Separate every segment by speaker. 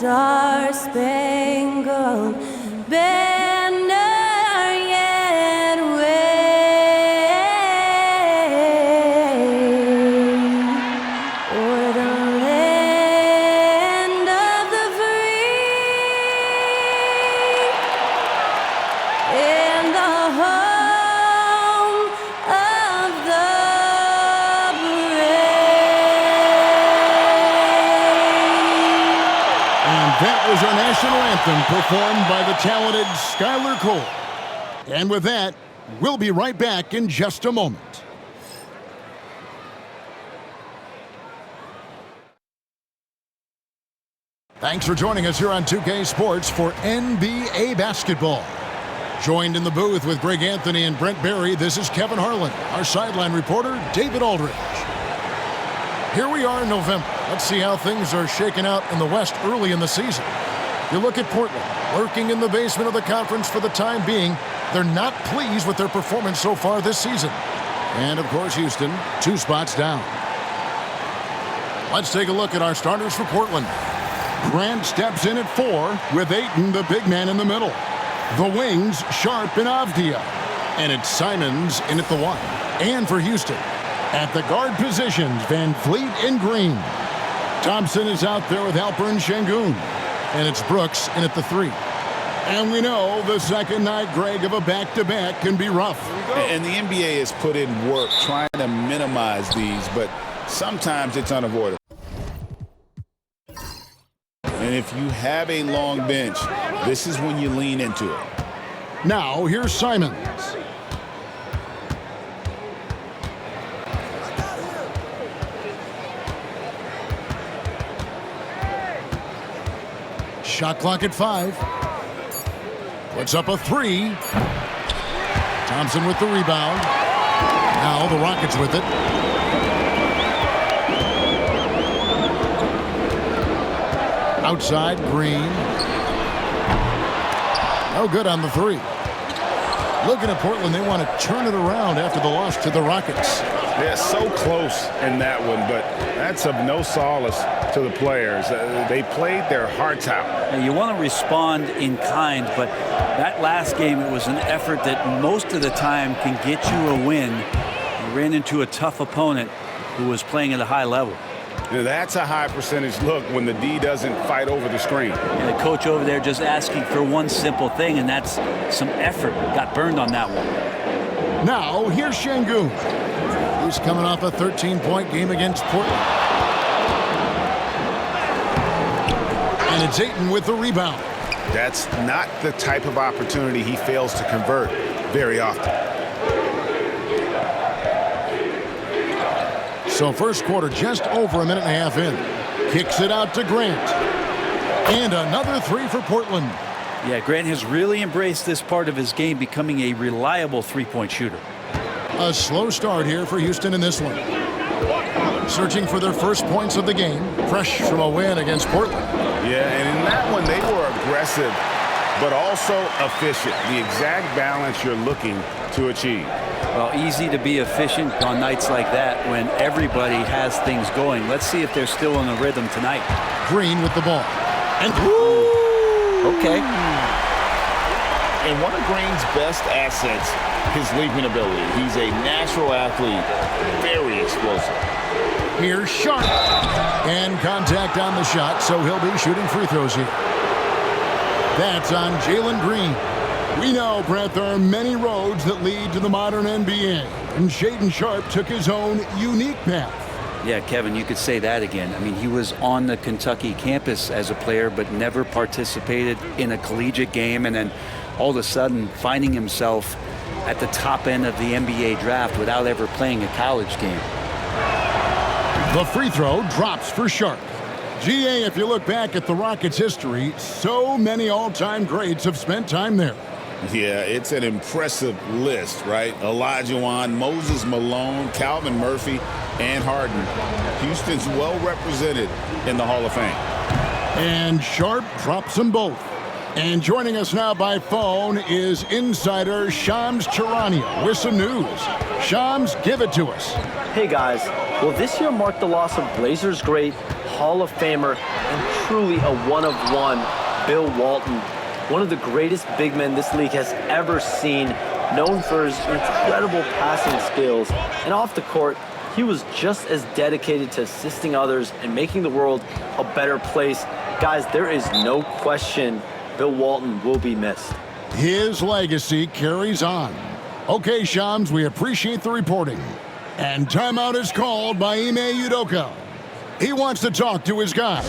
Speaker 1: star-spangled banner yet wave o'er the land of the free and the home of the
Speaker 2: That was our national anthem performed by the talented Skylar Cole. And with that, we'll be right back in just a moment. Thanks for joining us here on 2K Sports for NBA basketball. Joined in the booth with Greg Anthony and Brent Barry, this is Kevin Harlan. Our sideline reporter, David Aldridge. Here we are in November. Let's see how things are shaking out in the West early in the season. You look at Portland, lurking in the basement of the conference for the time being. They're not pleased with their performance so far this season. And, of course, Houston, 2 spots down. Let's take a look at our starters for Portland. Grant steps in at 4 with Ayton, the big man, in the middle. The wings, Sharp and Avdia. And it's Simons in at the 1. And for Houston, at the guard positions, Van Vliet and Green. Thompson is out there with Alper and Şengün. And it's Brooks in at the 3. And we know the second night, Greg, of a back-to-back can be rough.
Speaker 3: And the NBA has put in work trying to minimize these, but sometimes it's unavoidable. And if you have a long bench, this is when you lean into it.
Speaker 2: Now, here's Simons. Shot clock at 5. Puts up a 3. Thompson with the rebound. Now the Rockets with it. Outside, Green. No good on the 3. Looking at Portland, they want to turn it around after the loss to the Rockets.
Speaker 3: Yeah, so close in that one, but that's of no solace to the players. They played their hearts out.
Speaker 4: And you want to respond in kind, but that last game, it was an effort that most of the time can get you a win. You ran into a tough opponent who was playing at a high level.
Speaker 3: That's a high percentage look when the D doesn't fight over the screen.
Speaker 4: And the coach over there just asking for one simple thing, and that's some effort. Got burned on that one.
Speaker 2: Now, here's Şengün. He's coming off a 13-point game against Portland. And it's Ayton with the rebound.
Speaker 3: That's not the type of opportunity he fails to convert very often.
Speaker 2: So first quarter just over a minute and a half in. Kicks it out to Grant. And another 3 for Portland.
Speaker 4: Yeah, Grant has really embraced this part of his game, becoming a reliable three-point shooter.
Speaker 2: A slow start here for Houston in this one. Searching for their first points of the game. Fresh from a win against Portland.
Speaker 3: Yeah, and in that one, they were aggressive, but also efficient. The exact balance you're looking to achieve.
Speaker 4: Well, easy to be efficient on nights like that when everybody has things going. Let's see if they're still in a rhythm tonight.
Speaker 2: Green with the ball. And
Speaker 4: okay.
Speaker 5: And one of Green's best assets, his leaping ability. He's a natural athlete, very explosive.
Speaker 2: Here's Sharp. And contact on the shot, so he'll be shooting free throws here. That's on Jalen Green. We know, Brent, there are many roads that lead to the modern NBA. And Shaedon Sharp took his own unique path.
Speaker 4: Yeah, Kevin, you could say that again. I mean, he was on the Kentucky campus as a player, but never participated in a collegiate game. And then all of a sudden finding himself at the top end of the NBA draft without ever playing a college game.
Speaker 2: The free throw drops for Sharp. GA, if you look back at the Rockets' history, so many all-time greats have spent time there.
Speaker 3: Yeah, it's an impressive list, right? Olajuwon, Moses Malone, Calvin Murphy, and Harden. Houston's well represented in the Hall of Fame.
Speaker 2: And Sharp drops them both. And joining us now by phone is insider Shams Charania with some news. Shams, give it to us.
Speaker 6: Hey guys, well, this year marked the loss of Blazers great, Hall of Famer, and truly a one-of-one Bill Walton, one of the greatest big men this league has ever seen, known for his incredible passing skills. And off the court, he was just as dedicated to assisting others and making the world a better place. Guys, there is no question Bill Walton will be missed.
Speaker 2: His legacy carries on. Okay, Shams, we appreciate the reporting. And timeout is called by Ime Udoka. He wants to talk to his guys.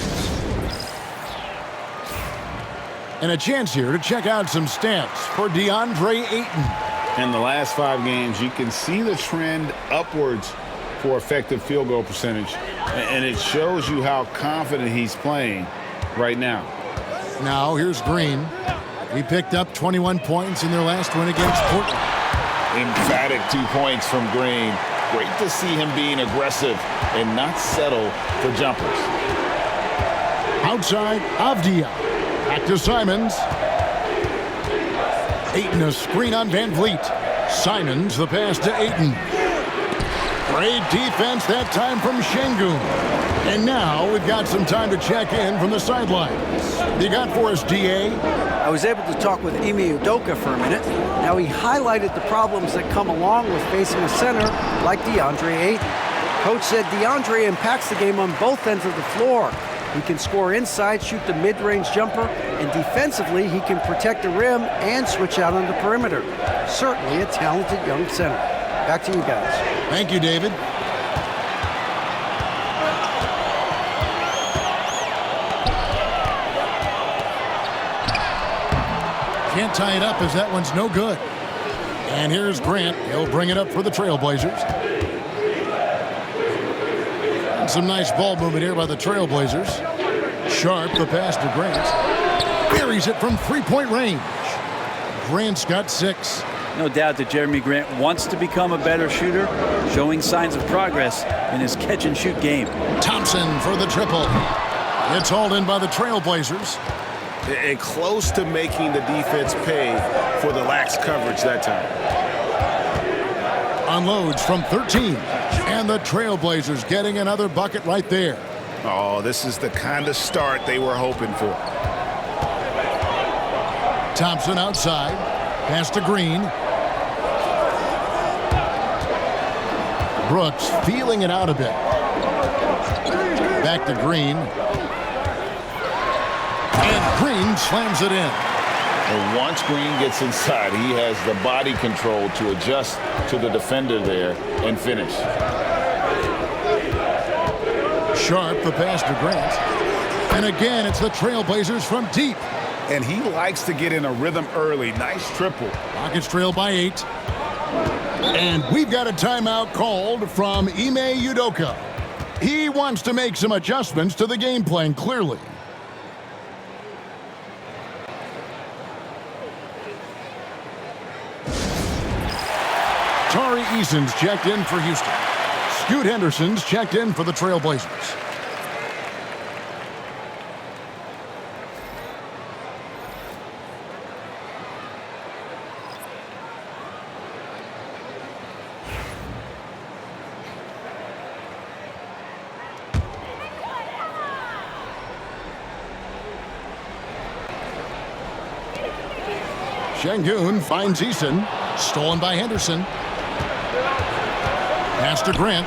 Speaker 2: And a chance here to check out some stats for DeAndre Ayton.
Speaker 3: In the last 5 games, you can see the trend upwards for effective field goal percentage. And it shows you how confident he's playing right now.
Speaker 2: Now, here's Green. He picked up 21 points in their last win against Portland.
Speaker 3: Emphatic 2 points from Green. Great to see him being aggressive and not settle for jumpers.
Speaker 2: Outside, Avdia. Back to Simons. Ayton a screen on Van Vliet. Simons the pass to Ayton. Great defense that time from Şengün. And now we've got some time to check in from the sidelines. You got for us, DA?
Speaker 7: I was able to talk with Ime Udoka for a minute. Now, he highlighted the problems that come along with facing a center like DeAndre Ayton. Coach said DeAndre impacts the game on both ends of the floor. He can score inside, shoot the mid-range jumper, and defensively, he can protect the rim and switch out on the perimeter. Certainly a talented young center. Back to you guys.
Speaker 2: Thank you, David. Can't tie it up as that one's no good. And here's Grant. He'll bring it up for the Trailblazers. And some nice ball movement here by the Trailblazers. Sharp, the pass to Grant. Buries it from three-point range. Grant's got 6.
Speaker 4: No doubt that Jeremy Grant wants to become a better shooter, showing signs of progress in his catch-and-shoot game.
Speaker 2: Thompson for the triple. It's hauled in by the Trailblazers.
Speaker 3: And close to making the defense pay for the lax coverage that time.
Speaker 2: Unloads from 13. And the Trailblazers getting another bucket right there.
Speaker 3: Oh, this is the kind of start they were hoping for.
Speaker 2: Thompson outside. Pass to Green. Brooks feeling it out a bit. Back to Green. And Green slams it in.
Speaker 3: And once Green gets inside, he has the body control to adjust to the defender there and finish.
Speaker 2: Sharp, the pass to Grant. And again, it's the Trailblazers from deep.
Speaker 3: And he likes to get in a rhythm early. Nice triple.
Speaker 2: Rockets trail by 8. And we've got a timeout called from Ime Udoka. He wants to make some adjustments to the game plan, clearly. Tari Eason's checked in for Houston. Scoot Henderson's checked in for the Trailblazers. Şengün finds Eason. Stolen by Henderson. Pass to Grant.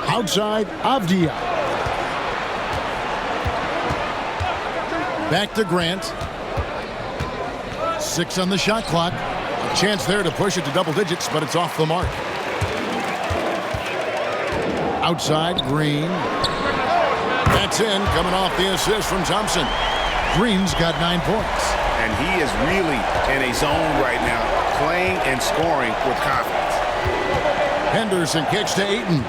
Speaker 2: Outside, Avdia. Back to Grant. 6 on the shot clock. A chance there to push it to double digits, but it's off the mark. Outside, Green. That's in, coming off the assist from Thompson. Green's got 9 points.
Speaker 3: And he is really in a zone right now, playing and scoring with confidence.
Speaker 2: Henderson kicks to Ayton.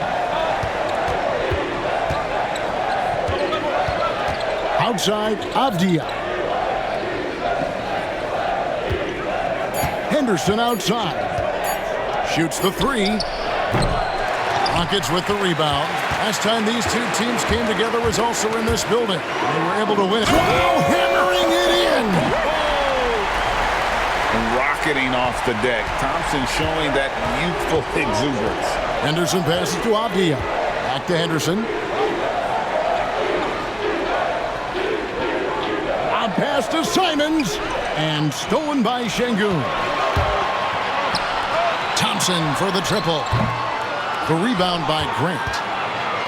Speaker 2: Outside, Avdia. Henderson outside. Shoots the 3. Rockets with the rebound. Last time these two teams came together was also in this building. They were able to win. Oh, hammering it in!
Speaker 3: Rocketing off the deck. Thompson showing that youthful exuberance.
Speaker 2: Henderson passes to Avdia. Back to Henderson. A pass to Simons. And stolen by Şengün. Thompson for the triple. The rebound by Grant.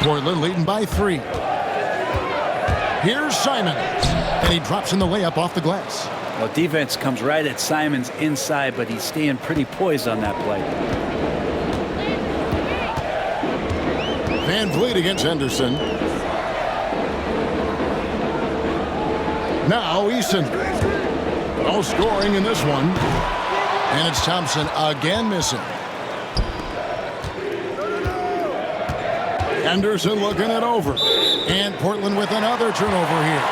Speaker 2: Portland leading by 3. Here's Simons. And he drops in the layup off the glass.
Speaker 4: Well, defense comes right at Simons inside, but he's staying pretty poised on that play.
Speaker 2: Van Vliet against Henderson. Now Eason. No scoring in this one. And it's Thompson again missing. Henderson looking it over. And Portland with another turnover here.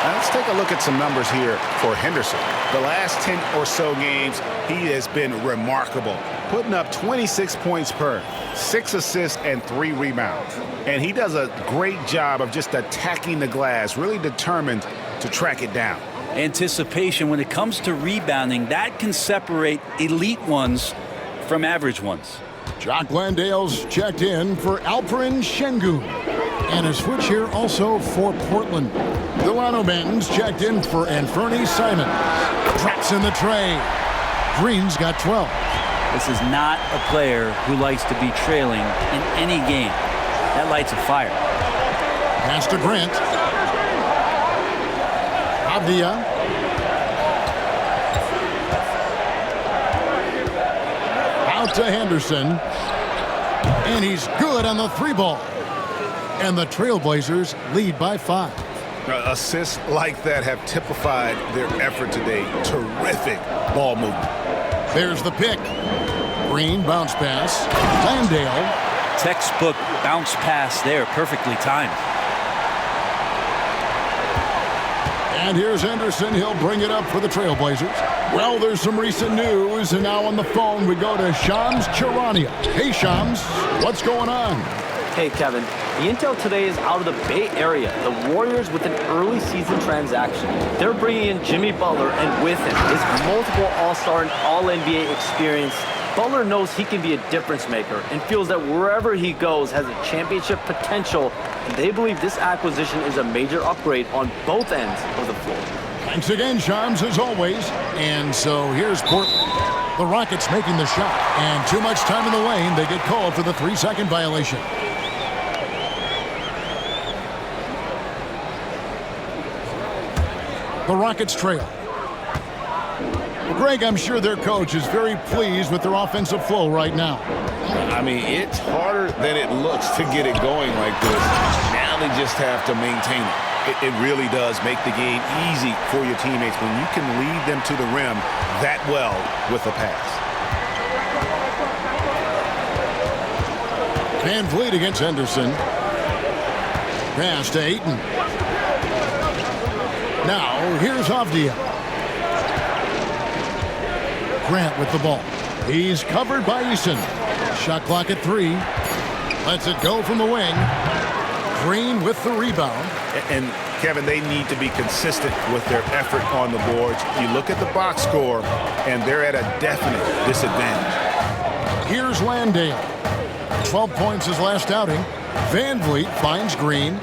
Speaker 5: Now let's take a look at some numbers here for Henderson. The last 10 or so games, he has been remarkable, putting up 26 points per, 6 assists, and 3 rebounds. And he does a great job of just attacking the glass, really determined to track it down.
Speaker 4: Anticipation, when it comes to rebounding, that can separate elite ones from average ones.
Speaker 2: Jock Landale's checked in for Alperen Şengün. And a switch here also for Portland. Delano Banton's checked in for Anthony Simons. Drops in the tray. Green's got 12.
Speaker 4: This is not a player who likes to be trailing in any game. That lights a fire.
Speaker 2: Pass to Grant. Avdia. Out to Henderson. And he's good on the 3-ball. And the Trailblazers lead by 5.
Speaker 5: Assists like that have typified their effort today. Terrific ball movement.
Speaker 2: There's the pick. Green bounce pass. Landale.
Speaker 4: Textbook bounce pass there, perfectly timed.
Speaker 2: And here's Henderson. He'll bring it up for the Trailblazers. Well, there's some recent news, and now on the phone we go to Shams Charania. Hey, Shams, what's going on?
Speaker 6: Hey, Kevin. The intel today is out of the Bay Area. The Warriors with an early season transaction. They're bringing in Jimmy Butler, and with him, his multiple All-Star and All-NBA experience. Butler knows he can be a difference maker and feels that wherever he goes has a championship potential. And they believe this acquisition is a major upgrade on both ends of the floor.
Speaker 2: Thanks again, Shams, as always. And so here's Portland. The Rockets making the shot. And too much time in the lane. They get called for the 3-second violation. The Rockets trail. Well, Greg, I'm sure their coach is very pleased with their offensive flow right now.
Speaker 3: I mean, it's harder than it looks to get it going like this. Now they just have to maintain it.
Speaker 5: It really does make the game easy for your teammates when you can lead them to the rim that well with a pass.
Speaker 2: Van Vliet against Henderson. Pass to Ayton. Now, here's Avdia. Grant with the ball. He's covered by Eason. Shot clock at 3. Lets it go from the wing. Green with the rebound.
Speaker 5: And, Kevin, they need to be consistent with their effort on the boards. You look at the box score, and they're at a definite disadvantage.
Speaker 2: Here's Landale. 12 points his last outing. Van Vliet finds Green.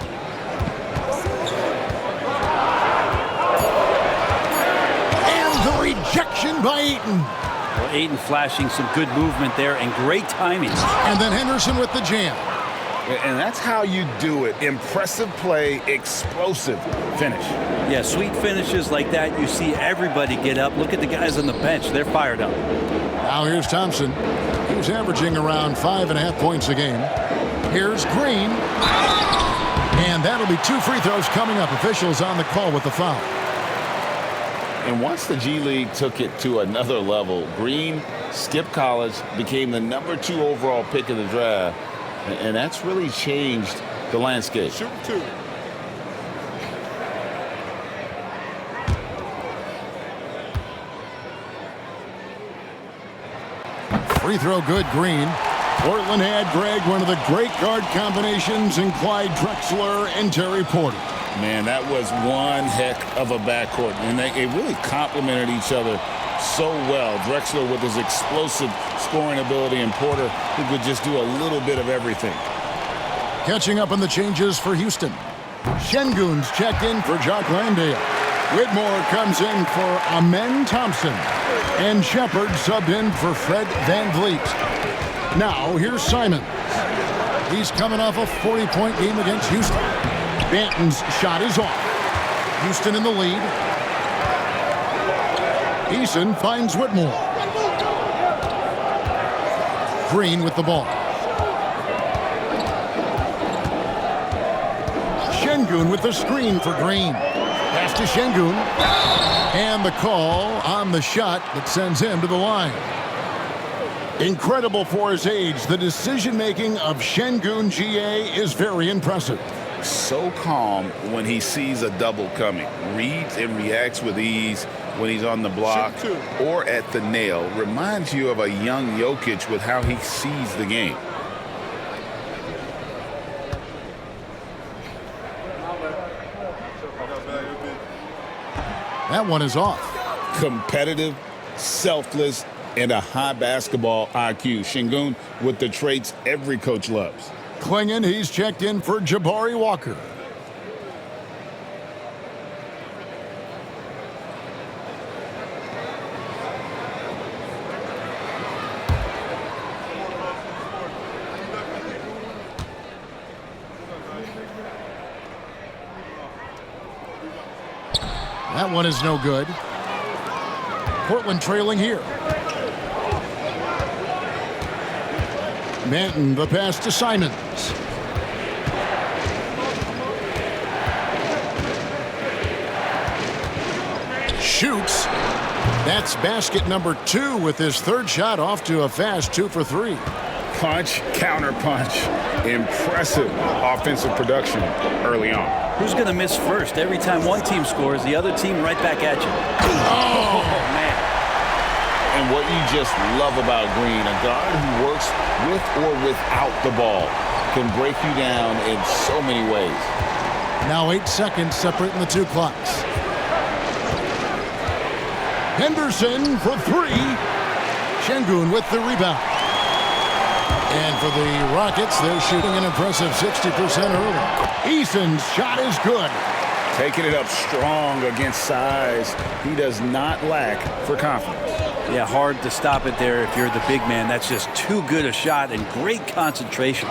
Speaker 2: Rejection by Ayton.
Speaker 4: Well, Ayton flashing some good movement there and great timing.
Speaker 2: And then Henderson with the jam.
Speaker 3: And that's how you do it. Impressive play, explosive finish.
Speaker 4: Yeah, sweet finishes like that, you see everybody get up. Look at the guys on the bench. They're fired up.
Speaker 2: Now here's Thompson. He's averaging around 5.5 points a game. Here's Green. And that'll be 2 free throws coming up. Officials on the call with the foul.
Speaker 3: And once the G League took it to another level, Green skipped college, became the #2 overall pick of the draft, and that's really changed the landscape.
Speaker 5: Shoot 2.
Speaker 2: Free throw good, Green. Portland had, Greg, one of the great guard combinations in Clyde Drexler and Terry Porter.
Speaker 3: Man, that was one heck of a backcourt, and they really complemented each other so well. Drexler with his explosive scoring ability, and Porter who could just do a little bit of everything.
Speaker 2: Catching up on the changes for Houston. Şengün's checked in for Jock Landale. Whitmore comes in for Amen Thompson. And Shepard subbed in for Fred Van Vliet. Now, here's Simons. He's coming off a 40-point game against Houston. Banton's shot is off. Houston in the lead. Eason finds Whitmore. Green with the ball. Şengün with the screen for Green. Pass to Şengün. And the call on the shot that sends him to the line. Incredible for his age. The decision-making of Şengün GA is very impressive.
Speaker 5: So calm when he sees a double coming. Reads and reacts with ease when he's on the block or at the nail. Reminds you of a young Jokic with how he sees the game.
Speaker 2: That one is off.
Speaker 5: Competitive, selfless, and a high basketball IQ. Şengün with the traits every coach loves.
Speaker 2: Klingon, he's checked in for Jabari Walker. That one is no good. Portland trailing here. Manton, the pass to Simons. Shoots. That's basket number 2 with his third shot off to a fast 2 for 3.
Speaker 5: Punch, counter punch. Impressive offensive production early on.
Speaker 4: Who's going to miss first? Every time one team scores, the other team right back at you. Oh, man.
Speaker 3: And what you just love about Green, a guard who works with or without the ball, can break you down in so many ways.
Speaker 2: Now 8 seconds separating the two clocks. Henderson for 3. Şengün with the rebound. And for the Rockets, they're shooting an impressive 60% early. Eason's shot is good.
Speaker 5: Taking it up strong against size. He does not lack for confidence.
Speaker 4: Yeah, hard to stop it there if you're the big man. That's just too good a shot and great concentration.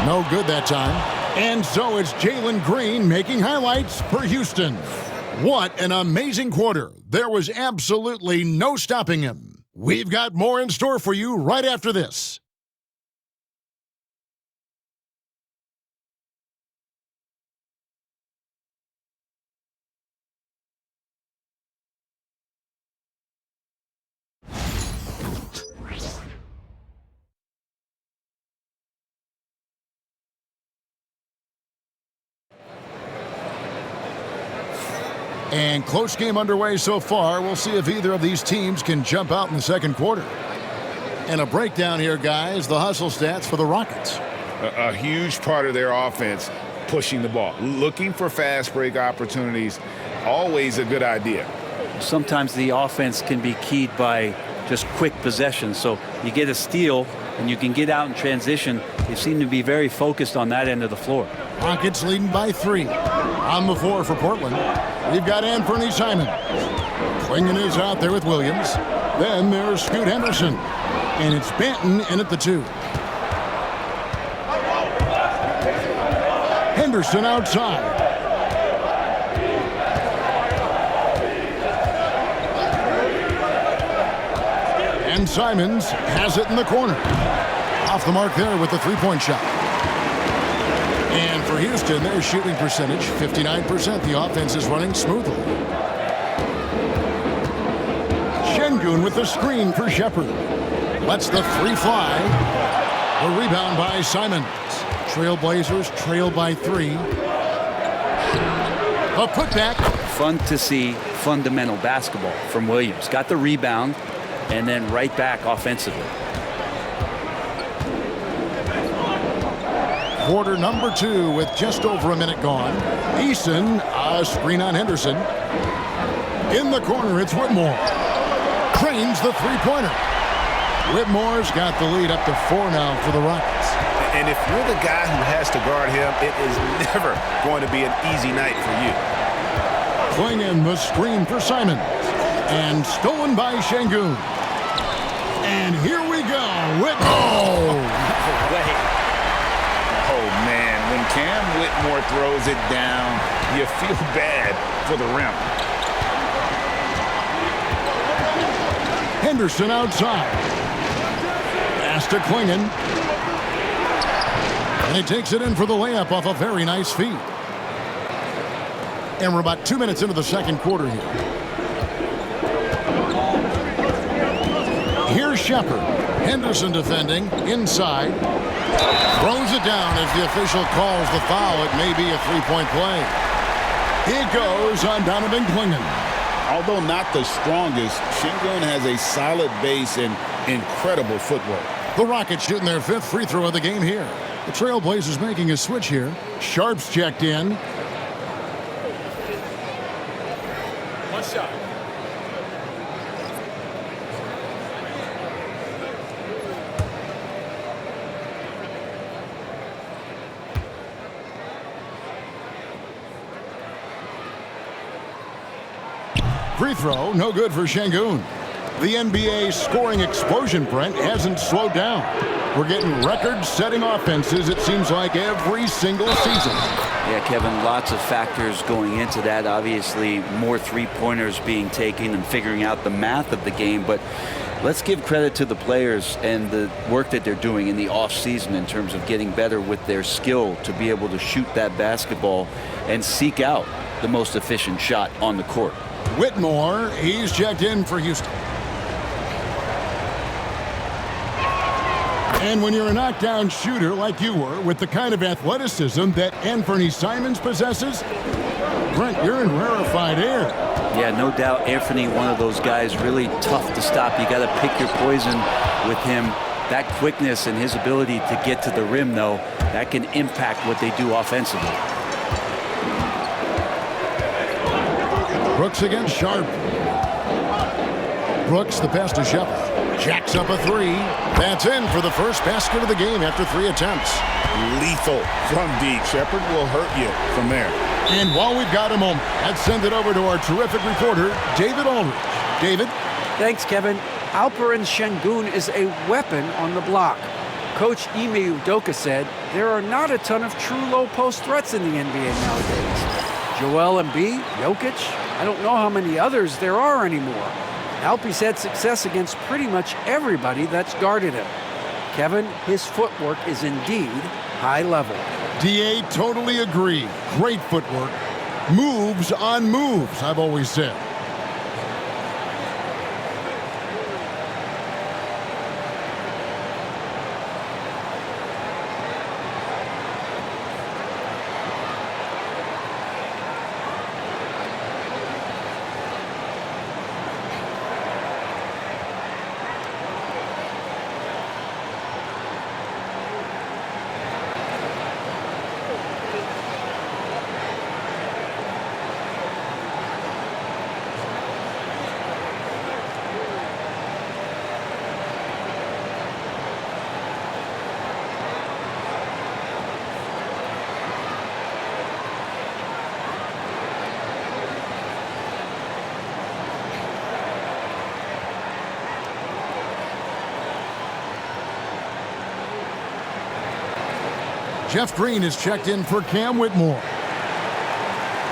Speaker 2: No good that time. And so it's Jalen Green making highlights for Houston. What an amazing quarter. There was absolutely no stopping him. We've got more in store for you right after this. And close game underway so far. We'll see if either of these teams can jump out in the second quarter. And a breakdown here, guys. The hustle stats for the Rockets.
Speaker 5: A huge part of their offense, pushing the ball. Looking for fast break opportunities, always a good idea.
Speaker 4: Sometimes the offense can be keyed by just quick possession. So you get a steal and you can get out in transition. They seem to be very focused on that end of the floor.
Speaker 2: Rockets leading by 3. On the floor for Portland, we've got Anthony Simons. Klingon is out there with Williams. Then there's Scoot Henderson. And it's Banton in at the 2. Henderson outside. And Simons has it in the corner. Off the mark there with the three-point shot. And for Houston, their shooting percentage, 59%. The offense is running smoothly. Şengün with the screen for Shepard. Lets the 3 fly. The rebound by Simons. Trailblazers trail by 3. A putback.
Speaker 4: Fun to see fundamental basketball from Williams. Got the rebound and then right back offensively.
Speaker 2: Quarter number 2 with just over a minute gone. Eason, a screen on Henderson. In the corner, it's Whitmore. Cranes the three-pointer. Whitmore's got the lead up to 4 now for the Rockets.
Speaker 5: And if you're the guy who has to guard him, it is never going to be an easy night for you.
Speaker 2: Klingon the screen for Simons. And stolen by Şengün. And here we go. Oh,
Speaker 5: man, when Cam Whitmore throws it down, you feel bad for the rim.
Speaker 2: Henderson outside. Pass to Klingon. And he takes it in for the layup off a very nice feed. And we're about 2 minutes into the second quarter here. Here's Shepard. Henderson defending inside. Throws it down as the official calls the foul. It may be a three-point play. It goes on Donovan Klingon.
Speaker 3: Although not the strongest, Şengün has a solid base and incredible footwork.
Speaker 2: The Rockets shooting their 5th free throw of the game here. The Trailblazers making a switch here. Sharp's checked in.
Speaker 5: One shot.
Speaker 2: Free throw, no good for Şengün. The NBA scoring explosion, Brent, hasn't slowed down. We're getting record-setting offenses, it seems like, every single season.
Speaker 4: Yeah, Kevin, lots of factors going into that. Obviously, more three-pointers being taken and figuring out the math of the game. But let's give credit to the players and the work that they're doing in the off-season in terms of getting better with their skill to be able to shoot that basketball and seek out the most efficient shot on the court.
Speaker 2: Whitmore, he's checked in for Houston. And when you're a knockdown shooter like you were, with the kind of athleticism that Anthony Simons possesses, Brent, you're in rarefied air.
Speaker 4: Yeah, no doubt Anthony, one of those guys, really tough to stop. You got to pick your poison with him. That quickness and his ability to get to the rim, though, that can impact what they do offensively.
Speaker 2: Brooks against Sharp. Brooks, the pass to Shepard. Jacks up a three. That's in for the first basket of the game after 3 attempts.
Speaker 5: Lethal from deep. Shepard will hurt you from there.
Speaker 2: And while we've got a moment, let's send it over to our terrific reporter, David Aldridge. David?
Speaker 7: Thanks, Kevin. Alperen Şengün is a weapon on the block. Coach Ime Udoka said there are not a ton of true low-post threats in the NBA nowadays. Joel Embiid, Jokic, I don't know how many others there are anymore. Alpe's had success against pretty much everybody that's guarded him. Kevin, his footwork is indeed high level.
Speaker 2: DA, totally agree. Great footwork. Moves on moves, I've always said. Jeff Green is checked in for Cam Whitmore.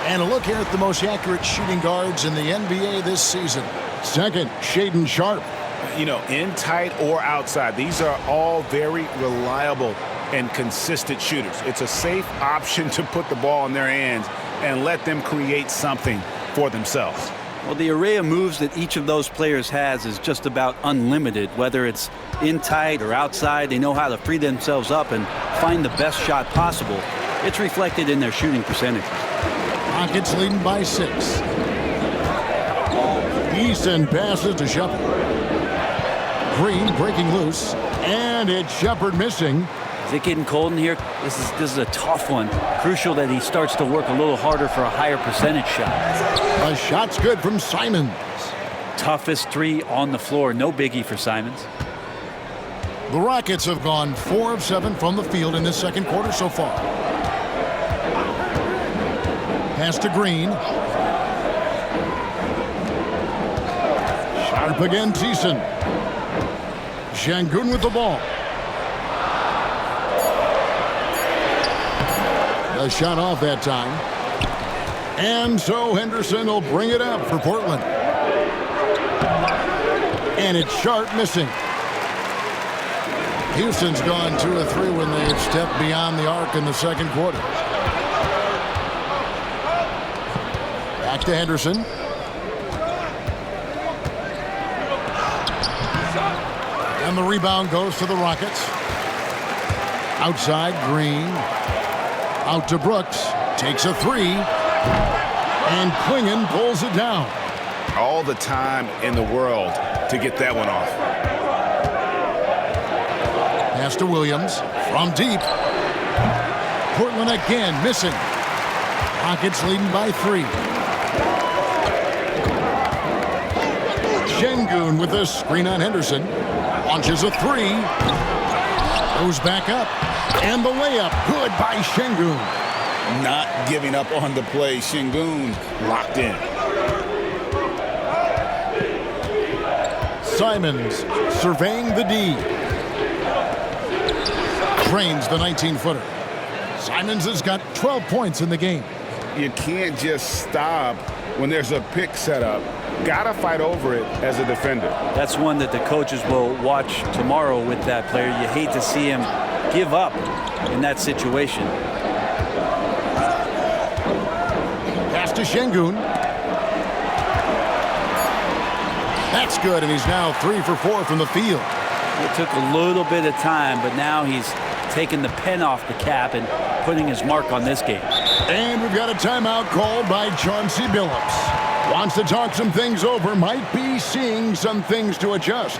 Speaker 2: And a look here at the most accurate shooting guards in the NBA this season. Second, Shaedon Sharpe.
Speaker 5: You know, in tight or outside, these are all very reliable and consistent shooters. It's a safe option to put the ball in their hands and let them create something for themselves.
Speaker 4: Well, the array of moves that each of those players has is just about unlimited. Whether it's in tight or outside, they know how to free themselves up and find the best shot possible. It's reflected in their shooting percentage.
Speaker 2: Rockets leading by 6. Eason passes to Shepard. Green breaking loose, and it's Shepard missing.
Speaker 4: Is it getting cold in here? This is a tough one. Crucial that he starts to work a little harder for a higher percentage shot.
Speaker 2: A shot's good from Simons.
Speaker 4: Toughest 3 on the floor. No biggie for Simons.
Speaker 2: The Rockets have gone 4 of 7 from the field in this second quarter so far. Pass to Green. Sharp again, Thiessen. Şengün with the ball. A shot off that time. And so Henderson will bring it up for Portland. And it's Sharp missing. Houston's gone 2 of 3 when they've stepped beyond the arc in the second quarter. Back to Henderson. And the rebound goes to the Rockets. Outside, Green. Out to Brooks. Takes a 3. And Klingon pulls it down.
Speaker 5: All the time in the world to get that one off.
Speaker 2: Pass to Williams from deep. Portland again missing. Rockets leading by 3. Şengün with a screen on Henderson. Launches a 3. Goes back up. And the layup good by Şengün.
Speaker 5: Not giving up on the play. Şengün locked in.
Speaker 2: Simons surveying the D. Drains the 19-footer. Simons has got 12 points in the game.
Speaker 5: You can't just stop when there's a pick set up. Gotta fight over it as a defender.
Speaker 4: That's one that the coaches will watch tomorrow with that player. You hate to see him give up in that situation.
Speaker 2: Pass to Şengün. That's good, and he's now 3 for 4 from the field.
Speaker 4: It took a little bit of time, but now he's taking the pen off the cap and putting his mark on this game.
Speaker 2: And we've got a timeout called by Chauncey Billups. Wants to talk some things over, might be seeing some things to adjust.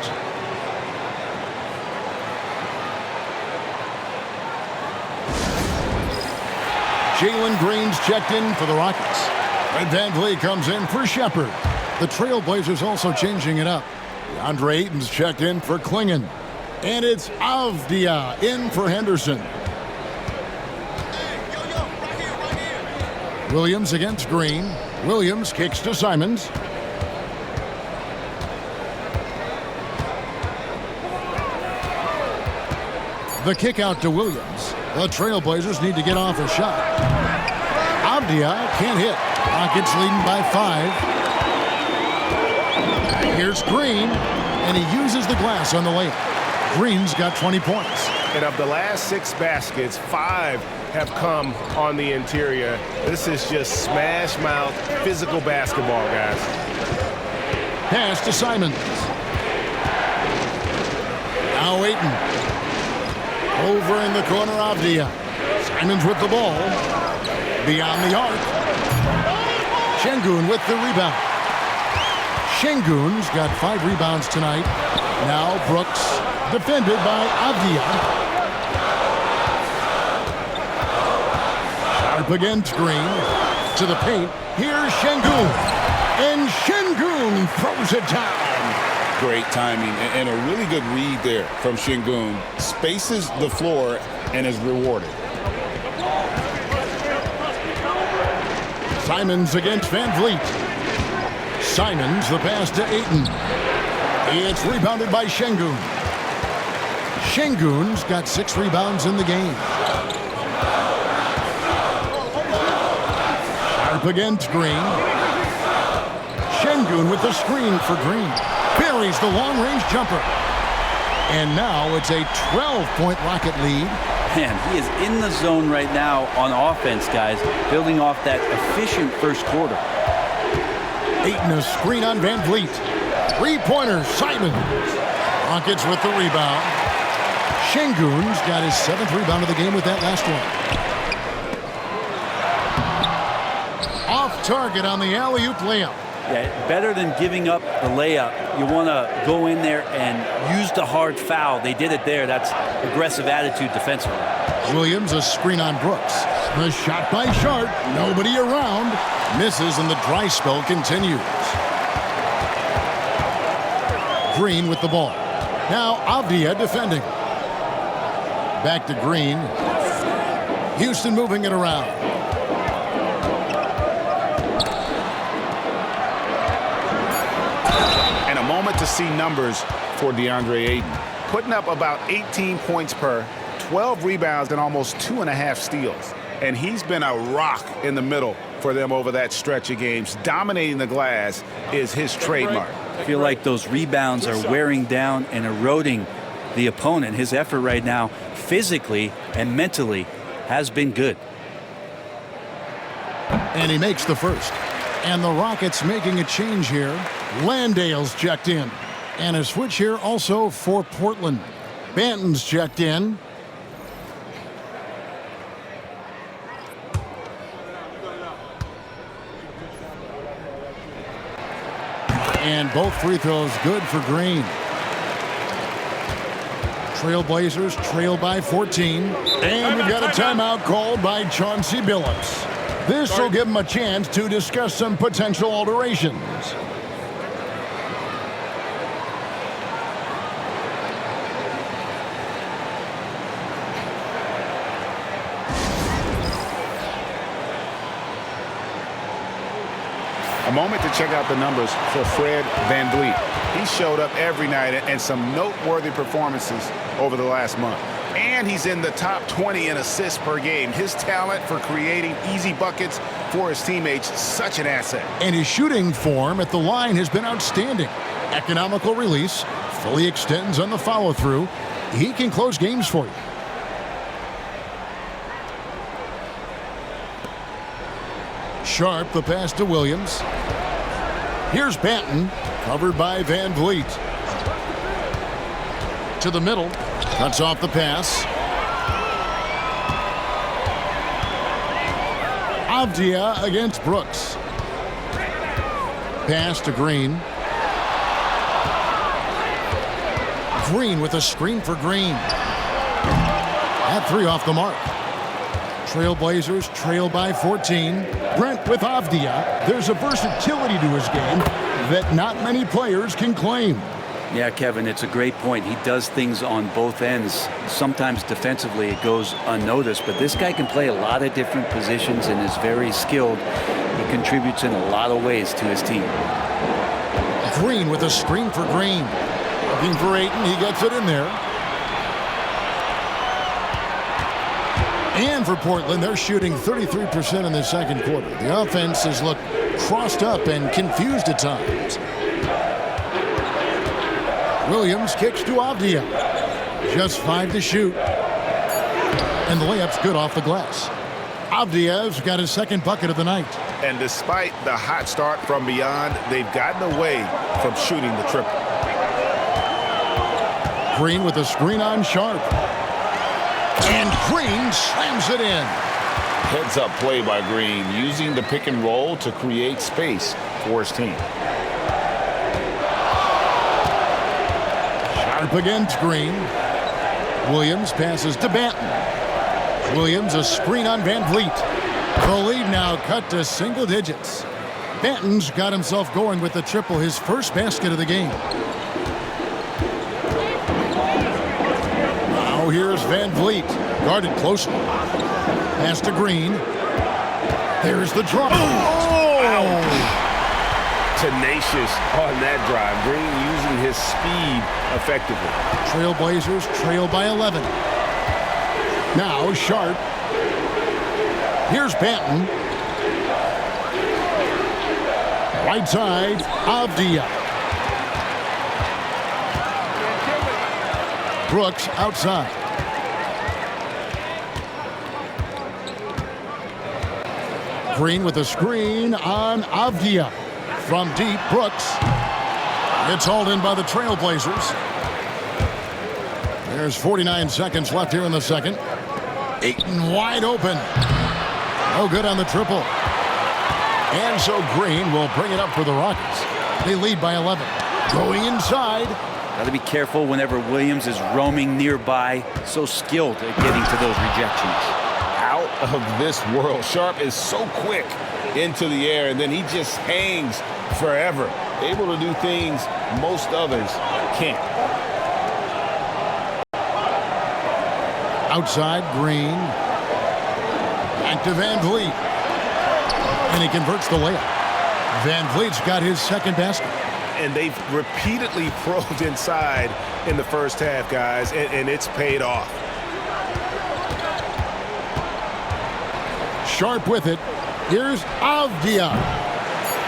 Speaker 2: Jalen Green's checked in for the Rockets. Red Van Vliet comes in for Shepard. The Trailblazers also changing it up. DeAndre Ayton's checked in for Klingon. And it's Avdia in for Henderson. Williams against Green. Williams kicks to Simons. The kick out to Williams. The Trailblazers need to get off a shot. Avdia can't hit. Rockets leading by 5. Here's Green, and he uses the glass on the layup. Green's got 20 points.
Speaker 5: And of the last 6 baskets, 5 have come on the interior. This is just smash mouth physical basketball, guys.
Speaker 2: Pass to Simons. Now Ayton. Over in the corner, Avdia. Simons with the ball. Beyond the arc. Şengün with the rebound. Şengün's got 5 rebounds tonight. Now Brooks, defended by Avdia. Sharp against Green. To the paint. Here's Şengün. And Şengün throws it down.
Speaker 5: Great timing and a really good read there from Şengün. Spaces the floor and is rewarded.
Speaker 2: Simons against Van Vliet. Simons, the pass to Ayton. It's rebounded by Şengün. Şengün's got 6 rebounds in the game. Sharp against Green. Şengün with the screen for Green. Buries the long-range jumper. And now it's a 12-point Rocket lead.
Speaker 4: Man, he is in the zone right now on offense, guys, building off that efficient first quarter.
Speaker 2: Ayton a screen on Van Vliet. 3-pointer, Simons. Rockets with the rebound. Şengün's got his 7th rebound of the game with that last one. Off target on the alley-oop layup.
Speaker 4: Yeah, better than giving up the layup. You want to go in there and use the hard foul. They did it there. That's aggressive attitude defensively. Williams
Speaker 2: a screen on Brooks. The shot by Sharp. Nobody around. Misses and the dry spell continues. Green with the ball. Now Avdia defending. Back to Green. Houston moving it around.
Speaker 5: And a moment to see numbers for DeAndre Ayton. Putting up about 18 points per, 12 rebounds, and almost 2.5 steals. And he's been a rock in the middle for them over that stretch of games. Dominating the glass is his trademark.
Speaker 4: I feel like those rebounds are wearing down and eroding the opponent. His effort right now, physically and mentally, has been good.
Speaker 2: And he makes the first. And the Rockets making a change here. Landale's checked in. And a switch here also for Portland. Banton's checked in. And both free throws good for Green. Trailblazers trail by 14. And we've got a timeout called by Chauncey Billups. This will give him a chance to discuss some potential alterations.
Speaker 5: A moment to check out the numbers for Fred VanVleet. He showed up every night and some noteworthy performances over the last month. And he's in the top 20 in assists per game. His talent for creating easy buckets for his teammates, such an asset.
Speaker 2: And his shooting form at the line has been outstanding. Economical release, fully extends on the follow-through. He can close games for you. Sharp, the pass to Williams. Here's Banton, covered by VanVleet. To the middle, cuts off the pass. Avdia against Brooks. Pass to Green. Green with a screen for Green. That three off the mark. Trailblazers trail by 14. Brent with Avdia. There's a versatility to his game that not many players can claim.
Speaker 4: Yeah, Kevin, it's a great point. He does things on both ends. Sometimes defensively it goes unnoticed, but this guy can play a lot of different positions and is very skilled. He contributes in a lot of ways to his team.
Speaker 2: Green with a screen for Green. Looking for Ayton. He gets it in there. And for Portland, they're shooting 33% in the second quarter. The offense has looked crossed up and confused at times. Williams kicks to Avdia. Just 5 to shoot. And the layup's good off the glass. Avdia's got his second bucket of the night.
Speaker 5: And despite the hot start from beyond, they've gotten away from shooting the triple.
Speaker 2: Green with a screen on Sharp. And Green slams it in.
Speaker 3: Heads-up play by Green, using the pick and roll to create space for his team.
Speaker 2: Sharp against Green. Williams passes to Banton. Williams a screen on VanVleet. The lead now cut to single digits. Banton's got himself going with the triple, his first basket of the game. Now here's VanVleet, guarded closely. Pass to Green. There's the drop. Oh!
Speaker 5: Tenacious on that drive. Green using his speed effectively.
Speaker 2: Trailblazers trail by 11. Now Sharp. Here's Banton. Right side, Avdia. Brooks outside. Green with a screen on Avdia. From deep, Brooks. It's hauled in by the Trailblazers. There's 49 seconds left here in the second. Ayton wide open. No good on the triple. And so Green will bring it up for the Rockets. They lead by 11. Going inside.
Speaker 4: Got to be careful whenever Williams is roaming nearby. So skilled at getting to those rejections.
Speaker 3: Out of this world. Sharp is so quick into the air, and then he just hangs forever. Able to do things most others can't.
Speaker 2: Outside, Green. Back to Van Vliet. And he converts the layup. Van Vliet's got his second basket.
Speaker 5: And they've repeatedly probed inside in the first half, guys, and it's paid off.
Speaker 2: Sharp with it. Here's Avdia.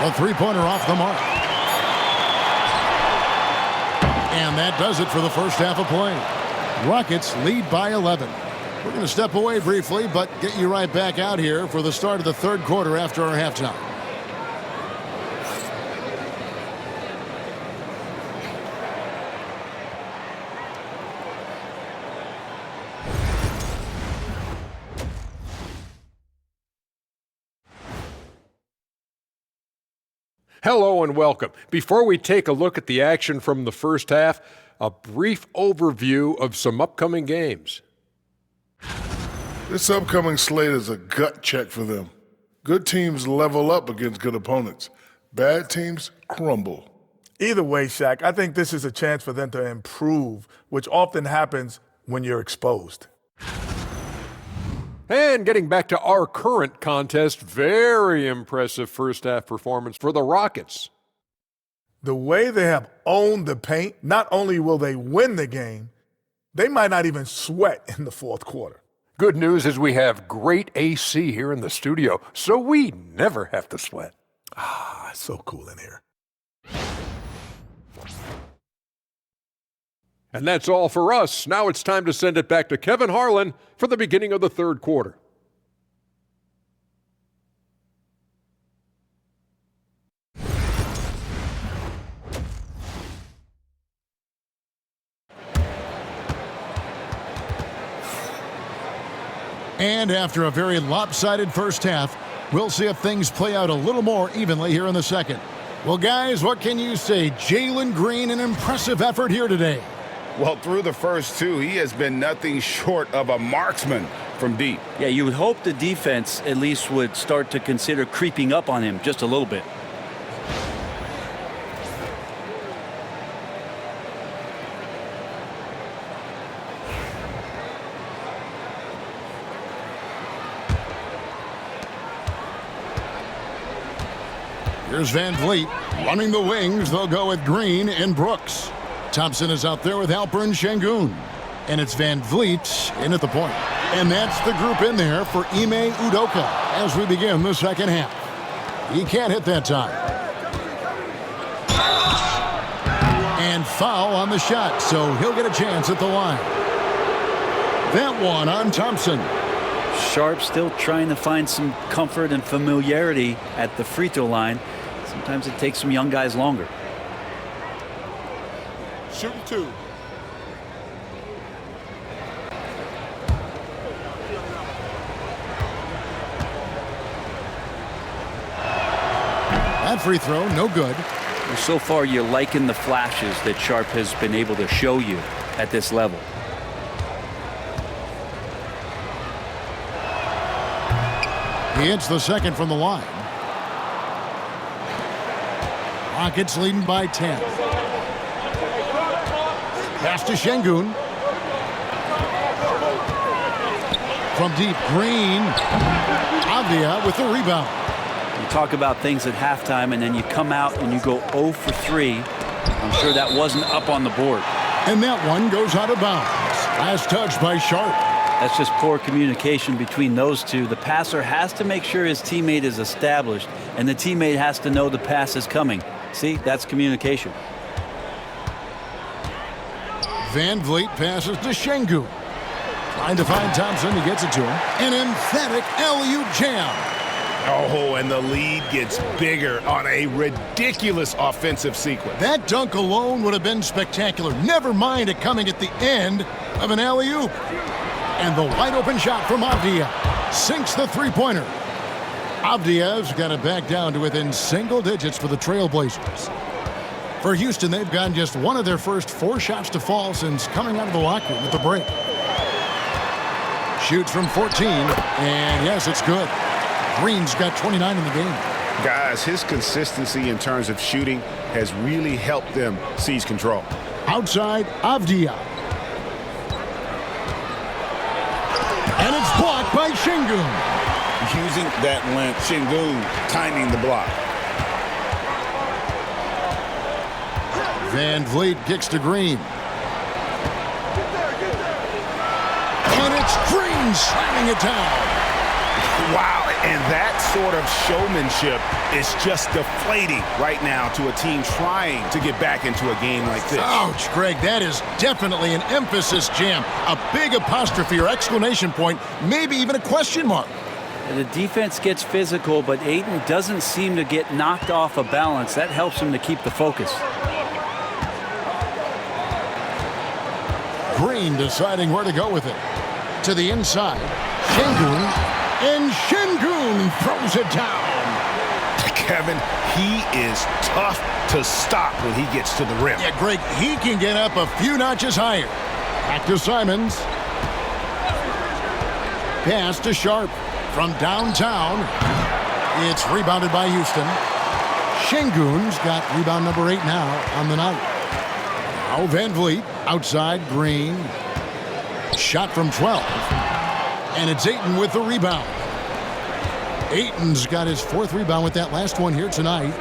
Speaker 2: A three-pointer off the mark. And that does it for the first half of play. Rockets lead by 11. We're going to step away briefly, but get you right back out here for the start of the third quarter after our halftime.
Speaker 8: Hello and welcome. Before we take a look at the action from the first half, a brief overview of some upcoming games.
Speaker 9: This upcoming slate is a gut check for them. Good teams level up against good opponents. Bad teams crumble.
Speaker 10: Either way, Shaq, I think this is a chance for them to improve, which often happens when you're exposed.
Speaker 8: And getting back to our current contest, very impressive first half performance for the Rockets.
Speaker 10: The way they have owned the paint, not only will they win the game, they might not even sweat in the fourth quarter.
Speaker 8: Good news is we have great AC here in the studio, so we never have to sweat.
Speaker 10: Ah, it's so cool in here.
Speaker 8: And that's all for us. Now it's time to send it back to Kevin Harlan for the beginning of the third quarter.
Speaker 2: And after a very lopsided first half, we'll see if things play out a little more evenly here in the second. Well, guys, what can you say? Jalen Green, an impressive effort here today.
Speaker 5: Well, through the first two, he has been nothing short of a marksman from deep.
Speaker 4: Yeah, you would hope the defense at least would start to consider creeping up on him just a little bit.
Speaker 2: Here's Van Vliet running the wings. They'll go with Green and Brooks. Thompson is out there with Alper and Şengün. And it's Van Vliet in at the point. And that's the group in there for Ime Udoka as we begin the second half. He can't hit that time. And foul on the shot, so he'll get a chance at the line. That one on Thompson.
Speaker 4: Sharp still trying to find some comfort and familiarity at the free throw line. Sometimes it takes some young guys longer.
Speaker 9: Shooting two.
Speaker 2: That free throw, no good.
Speaker 4: Well, so far, you're liking the flashes that Sharp has been able to show you at this level.
Speaker 2: He hits the second from the line. Rockets leading by 10. Pass to Şengün. From deep, Green. Avdia with the rebound.
Speaker 4: You talk about things at halftime, and then you come out and you go 0 for 3. I'm sure that wasn't up on the board.
Speaker 2: And that one goes out of bounds. Last touch by Sharp.
Speaker 4: That's just poor communication between those two. The passer has to make sure his teammate is established, and the teammate has to know the pass is coming. See, that's communication.
Speaker 2: Van Vliet passes to Şengün. Trying to find Thompson. He gets it to him. An emphatic alley-oop jam.
Speaker 5: Oh, and the lead gets bigger on a ridiculous offensive sequence.
Speaker 2: That dunk alone would have been spectacular. Never mind it coming at the end of an alley-oop. And the wide-open shot from Avdia sinks the three-pointer. Avdia's got it back down to within single digits for the Trailblazers. For Houston, they've gotten just one of their first 4 shots to fall since coming out of the locker room at the break. Shoots from 14, and yes, it's good. Green's got 29 in the game.
Speaker 5: Guys, his consistency in terms of shooting has really helped them seize control.
Speaker 2: Outside, Avdia. And it's blocked by Şengün.
Speaker 5: Using that length, Şengün timing the block.
Speaker 2: Van Vliet kicks to Green. And it's Green slamming it down.
Speaker 5: Wow, and that sort of showmanship is just deflating right now to a team trying to get back into a game like this.
Speaker 2: Ouch, Greg, that is definitely an emphasis jam. A big apostrophe or exclamation point, maybe even a question mark.
Speaker 4: The defense gets physical, but Ayton doesn't seem to get knocked off of balance. That helps him to keep the focus.
Speaker 2: Green deciding where to go with it. To the inside. Şengün. And Şengün throws it down.
Speaker 5: Kevin, he is tough to stop when he gets to the rim.
Speaker 2: Yeah, Greg, he can get up a few notches higher. Back to Simons. Pass to Sharp. From downtown, it's rebounded by Houston. Şengün's got rebound number 8 now on the night. Now Van Vliet outside Green. Shot from 12. And it's Ayton with the rebound. Ayton's got his 4th rebound with that last one here tonight.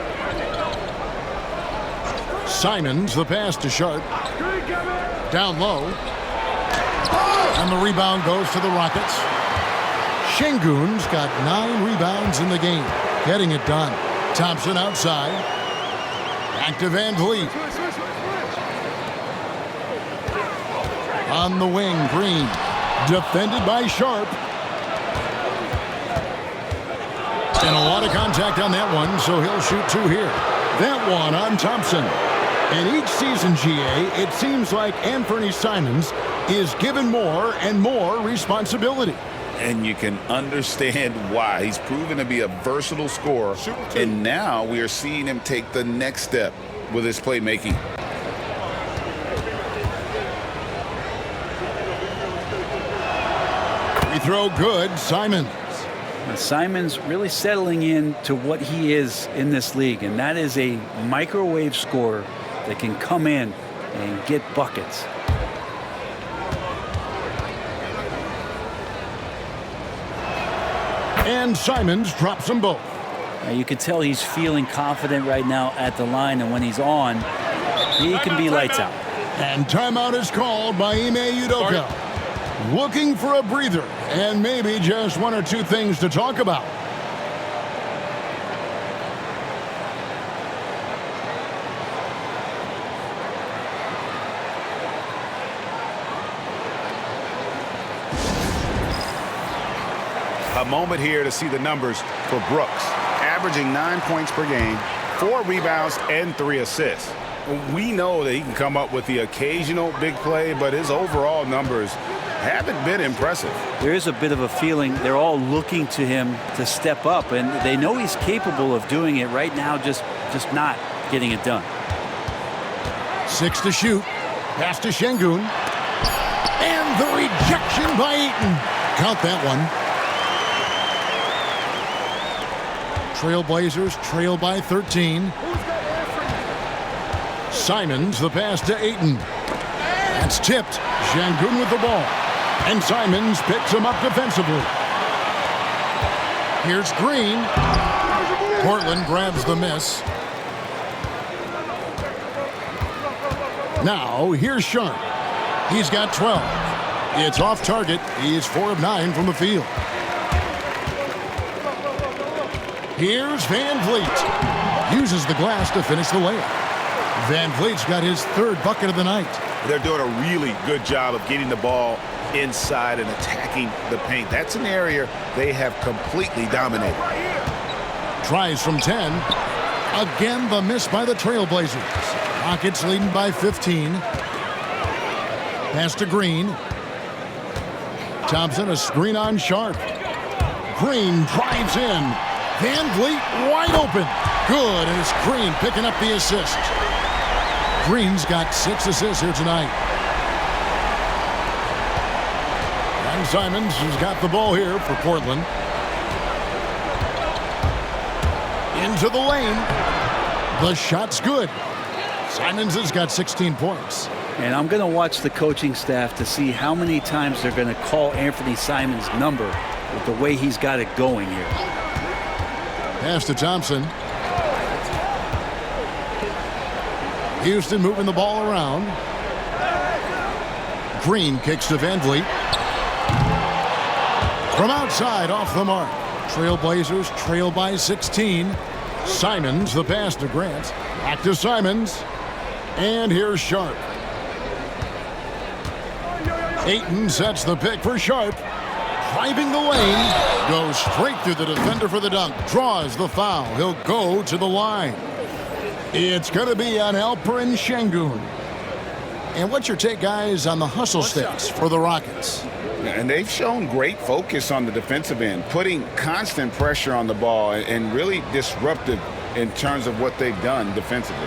Speaker 2: Simons, the pass to Sharp. Down low. And the rebound goes to the Rockets. Şengün's got 9 rebounds in the game. Getting it done. Thompson outside. Back to Van Vliet. On the wing, Green. Defended by Sharp. And a lot of contact on that one, so he'll shoot 2 here. That one on Thompson. And each season, GA, it seems like Anthony Simons is given more and more responsibility.
Speaker 5: And you can understand why. He's proven to be a versatile scorer. And now we are seeing him take the next step with his playmaking.
Speaker 2: Free throw good, Simons.
Speaker 4: Simons really settling in to what he is in this league, and that is a microwave scorer that can come in and get buckets.
Speaker 2: And Simons drops them both.
Speaker 4: Now you can tell he's feeling confident right now at the line, and when he's on, he can be lights out.
Speaker 2: And timeout is called by Ime Udoka. Looking for a breather and maybe just 1 or 2 things to talk about.
Speaker 5: A moment here to see the numbers for Brooks. Averaging 9 points per game, 4 rebounds, and 3 assists. We know that he can come up with the occasional big play, but his overall numbers haven't been impressive.
Speaker 4: There is a bit of a feeling they're all looking to him to step up, and they know he's capable of doing it right now, just not getting it done.
Speaker 2: 6 to shoot. Pass to Şengün. And the rejection by Ayton. Count that one. Trailblazers trail by 13. Simons, the pass to Ayton. That's tipped. Şengün with the ball. And Simons picks him up defensively. Here's Green. Portland grabs the miss. Now, here's Sharp. He's got 12. It's off target. He's 4 of 9 from the field. Here's Van Vliet. Uses the glass to finish the layup. Van Vliet's got his 3rd bucket of the night.
Speaker 5: They're doing a really good job of getting the ball inside and attacking the paint. That's an area they have completely dominated.
Speaker 2: Tries from 10. Again, the miss by the Trailblazers. Rockets leading by 15. Pass to Green. Thompson, a screen on Sharp. Green drives in. Van Vliet wide open. Good, and it's Green picking up the assist. Green's got 6 assists here tonight. And Simons has got the ball here for Portland. Into the lane. The shot's good. Simons has got 16 points.
Speaker 4: And I'm going to watch the coaching staff to see how many times they're going to call Anthony Simons' number with the way he's got it going here.
Speaker 2: Pass to Thompson. Houston moving the ball around. Green kicks to Van Vliet. From outside, off the mark. Trailblazers trail by 16. Simons, the pass to Grant. Back to Simons. And here's Sharp. Ayton sets the pick for Sharp. Driving the lane. Goes straight through the defender for the dunk. Draws the foul. He'll go to the line. It's going to be on Alperen Şengün. And what's your take, guys, on the hustle sticks for the Rockets?
Speaker 5: And they've shown great focus on the defensive end, putting constant pressure on the ball and really disruptive in terms of what they've done defensively.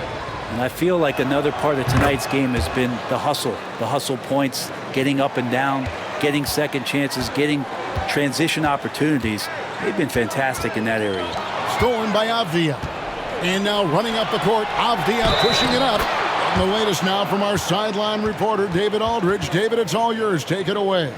Speaker 4: And I feel like another part of tonight's game has been the hustle points, getting up and down, getting second chances, getting transition opportunities. They've been fantastic in that area.
Speaker 2: Stolen by Avdia. And now running up the court, Avdia pushing it up. And the latest now from our sideline reporter, David Aldridge. David, it's all yours. Take it away.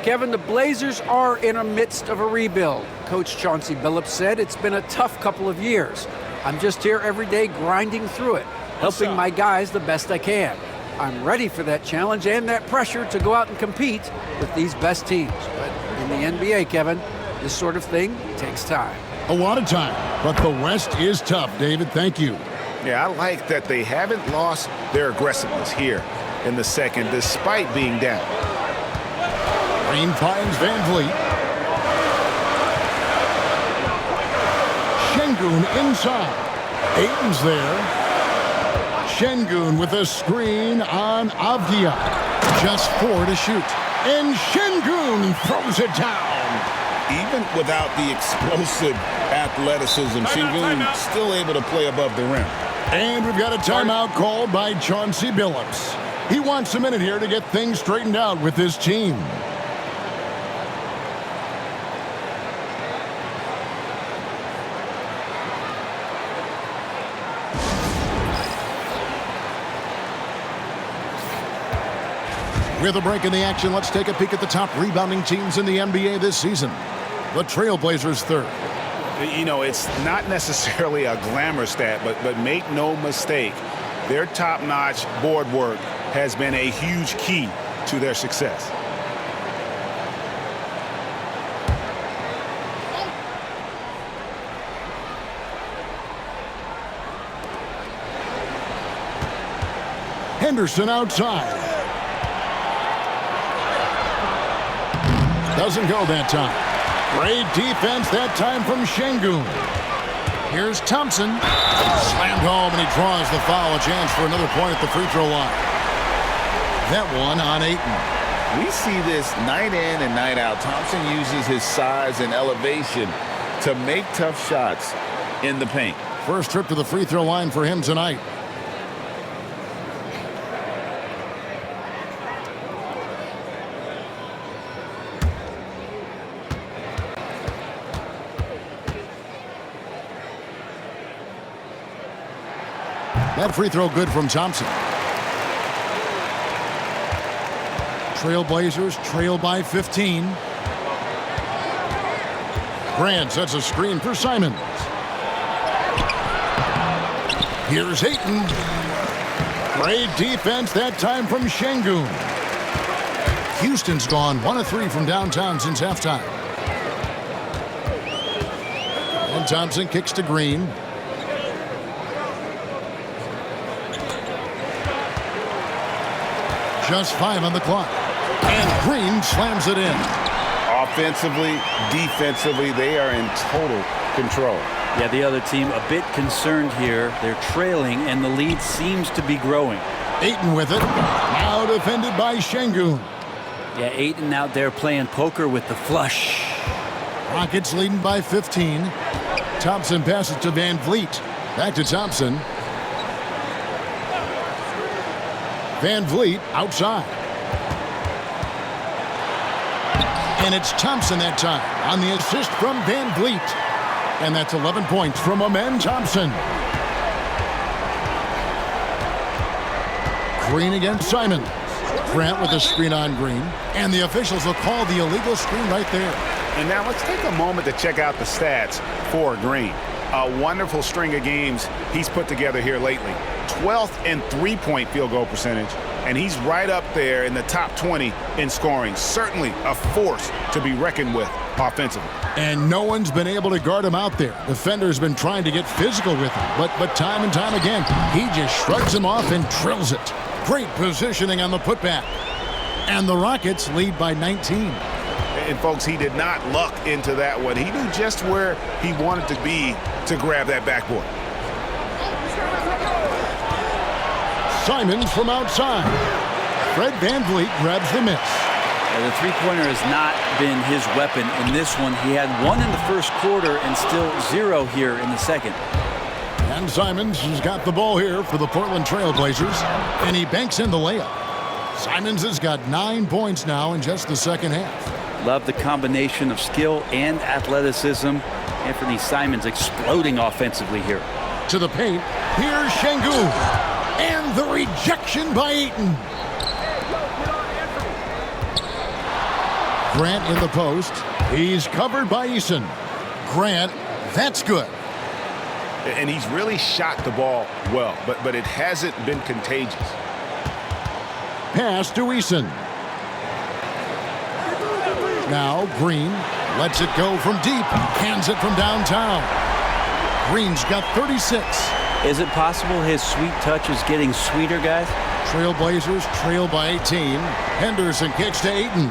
Speaker 7: Kevin, the Blazers are in the midst of a rebuild. Coach Chauncey Billups said it's been a tough couple of years. I'm just here every day grinding through it, helping my guys the best I can. I'm ready for that challenge and that pressure to go out and compete with these best teams. But in the NBA, Kevin, this sort of thing takes time.
Speaker 2: A lot of time, but the West is tough, David. Thank you.
Speaker 5: Yeah, I like that they haven't lost their aggressiveness here in the second, despite being down.
Speaker 2: Green finds Van Vliet. Şengün inside. Ayton's there. Şengün with a screen on Avdia. Just 4 to shoot. And Şengün throws it down.
Speaker 5: Even without the explosive athleticism, Şengün still able to play above the rim.
Speaker 2: And we've got a timeout called by Chauncey Billups. He wants a minute here to get things straightened out with his team. With a break in the action, let's take a peek at the top rebounding teams in the NBA this season. The Trailblazers third.
Speaker 5: You know, it's not necessarily a glamour stat, but make no mistake, their top-notch board work has been a huge key to their success.
Speaker 2: Henderson outside. Doesn't go that time. Great defense that time from Şengün. Here's Thompson. Slammed home, and he draws the foul. A chance for another point at the free throw line. That one on Ayton.
Speaker 3: We see this night in and night out. Thompson uses his size and elevation to make tough shots in the paint.
Speaker 2: First trip to the free throw line for him tonight. That free throw good from Thompson. Trailblazers trail by 15. Grant sets a screen for Simons. Here's Ayton. Great defense that time from Şengün. Houston's gone 1 of 3 from downtown since halftime. And Thompson kicks to Green. Just 5 on the clock. And Green slams it in.
Speaker 5: Offensively, defensively, they are in total control.
Speaker 4: Yeah, the other team a bit concerned here. They're trailing, and the lead seems to be growing.
Speaker 2: Ayton with it. Now defended by Şengün.
Speaker 4: Yeah, Ayton out there playing poker with the flush.
Speaker 2: Rockets leading by 15. Thompson passes to Van Vliet. Back to Thompson. Van Vliet outside. And it's Thompson that time on the assist from Van Vliet. And that's 11 points from Amen Thompson. Green against Simon. Grant with a screen on Green. And the officials will call the illegal screen right there.
Speaker 5: And now let's take a moment to check out the stats for Green. A wonderful string of games he's put together here lately. 12th in three-point field goal percentage, and he's right up there in the top 20 in scoring. Certainly a force to be reckoned with offensively.
Speaker 2: And no one's been able to guard him out there. Defender's been trying to get physical with him, but time and time again, he just shrugs him off and drills it. Great positioning on the putback. And the Rockets lead by 19.
Speaker 5: And folks, he did not luck into that one. He knew just where he wanted to be to grab that backboard.
Speaker 2: Simons from outside. Fred VanVleet grabs the miss.
Speaker 4: The three-pointer has not been his weapon in this one. He had one in the first quarter and still 0 here in the second.
Speaker 2: And Simons has got the ball here for the Portland Trailblazers, and he banks in the layup. Simons has got 9 points now in just the second half.
Speaker 4: Love the combination of skill and athleticism. Anthony Simons exploding offensively here.
Speaker 2: To the paint, here's Şengün. And the rejection by Ayton. Grant in the post. He's covered by Eason. Grant, that's good.
Speaker 5: And he's really shot the ball well, but it hasn't been contagious.
Speaker 2: Pass to Eason. Now Green lets it go from deep. Hands it from downtown. Green's got 36.
Speaker 4: Is it possible his sweet touch is getting sweeter, guys?
Speaker 2: Trailblazers trail by 18. Henderson kicks to Ayton.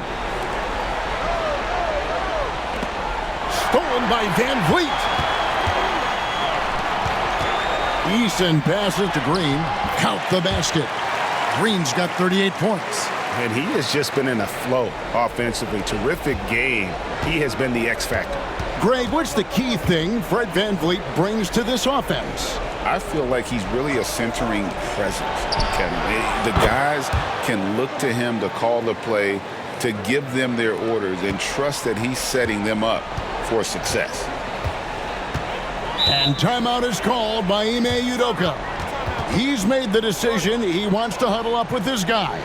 Speaker 2: Stolen by VanVleet. Eason passes to Green. Count the basket. Green's got 38 points.
Speaker 5: And he has just been in a flow offensively. Terrific game. He has been the X factor.
Speaker 2: Greg, what's the key thing Fred VanVleet brings to this offense?
Speaker 5: I feel like he's really a centering presence, Kevin. The guys can look to him to call the play, to give them their orders, and trust that he's setting them up for success.
Speaker 2: And timeout is called by Ime Udoka. He's made the decision. He wants to huddle up with his guys.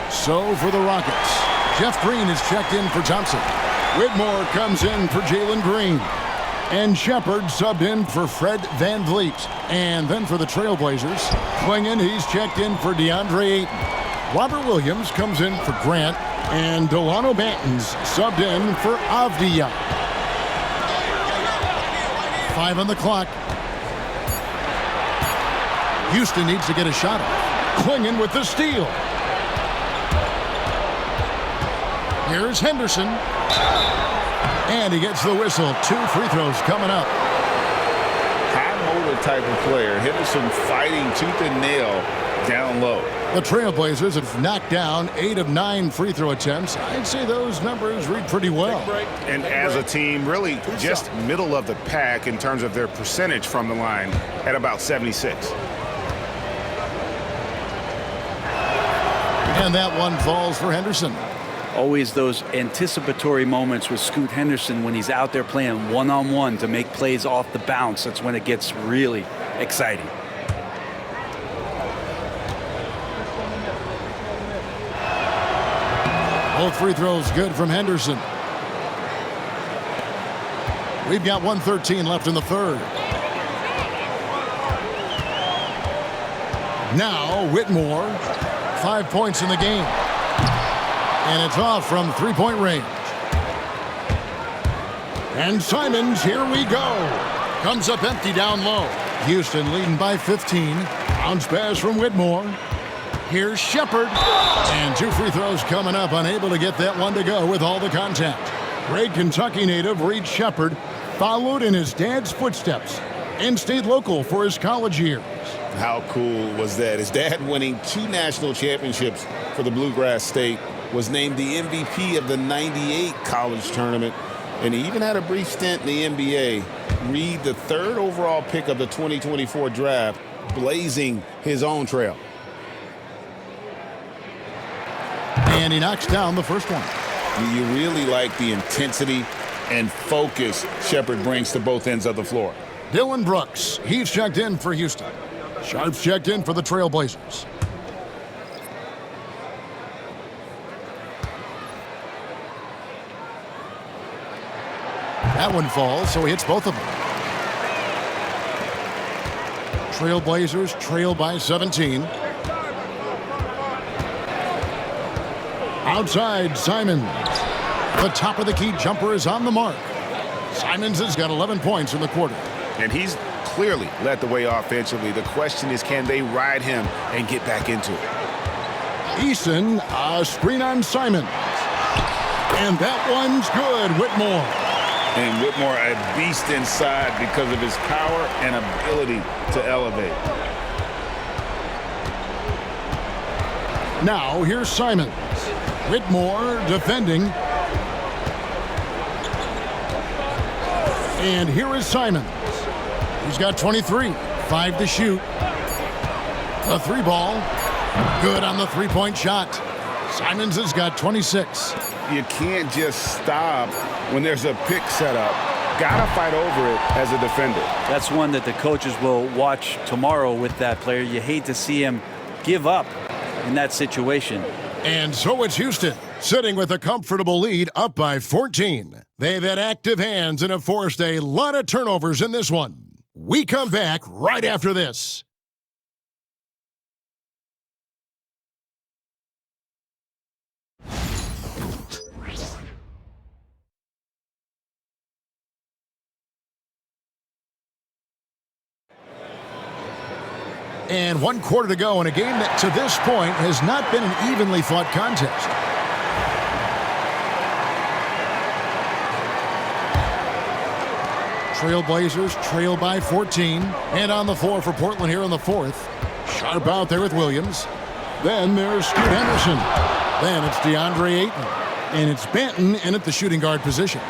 Speaker 2: So for the Rockets, Jeff Green is checked in for Thompson. Whitmore comes in for Jalen Green. And Shepard subbed in for Fred VanVleet. And then for the Trailblazers, Klingon, he's checked in for DeAndre Ayton. Robert Williams comes in for Grant. And Delano Banton's subbed in for Avdija. 5 on the clock. Houston needs to get a shot off. Klingon with the steal. Here's Henderson. And he gets the whistle. 2 free throws coming up.
Speaker 3: High motor type of player. Henderson fighting tooth and nail down low.
Speaker 2: The Trailblazers have knocked down 8 of 9 free throw attempts. I'd say those numbers read pretty well.
Speaker 5: And as a team, really just middle of the pack in terms of their percentage from the line at about 76.
Speaker 2: And that one falls for Henderson.
Speaker 4: Always those anticipatory moments with Scoot Henderson when he's out there playing one-on-one to make plays off the bounce. That's when it gets really exciting.
Speaker 2: Both free throws good from Henderson. We've got 1:13 left in the third. Now Whitmore, 5 points in the game. And it's off from three-point range. And Simons, here we go. Comes up empty down low. Houston leading by 15. Bounce pass from Whitmore. Here's Shepard. And 2 free throws coming up. Unable to get that one to go with all the contact. Great Kentucky native Reed Shepard followed in his dad's footsteps and stayed local for his college years.
Speaker 3: How cool was that? His dad winning 2 national championships for the Bluegrass State, was named the MVP of the '98 college tournament, and he even had a brief stint in the NBA. Reed, the 3rd overall pick of the 2024 draft, blazing his own trail.
Speaker 2: And he knocks down the first one.
Speaker 3: You really like the intensity and focus Shepherd brings to both ends of the floor.
Speaker 2: Dylan Brooks, he's checked in for Houston. Sharp's checked in for the Trailblazers. That one falls, so he hits both of them. Trailblazers trail by 17. Outside, Simons. The top of the key jumper is on the mark. Simons has got 11 points in the quarter.
Speaker 5: And he's clearly led the way offensively. The question is, can they ride him and get back into it?
Speaker 2: Eason, a screen on Simons. And that one's good, Whitmore.
Speaker 3: And Whitmore a beast inside because of his power and ability to elevate.
Speaker 2: Now here's Simons. Whitmore defending. And here is Simons. He's got 23, 5 to shoot. The three ball, good on the three-point shot. Simons has got 26.
Speaker 5: You can't just stop when there's a pick set up. Gotta fight over it as a defender.
Speaker 4: That's one that the coaches will watch tomorrow with that player. You hate to see him give up in that situation.
Speaker 2: And so it's Houston, sitting with a comfortable lead, up by 14. They've had active hands and have forced a lot of turnovers in this one. We come back right after this. And 1 quarter to go in a game that to this point has not been an evenly fought contest. Trailblazers trail by 14. And on the floor for Portland here in the fourth. Sharp out there with Williams. Then there's Scoot Henderson. Then it's DeAndre Ayton. And it's Banton in at the shooting guard position.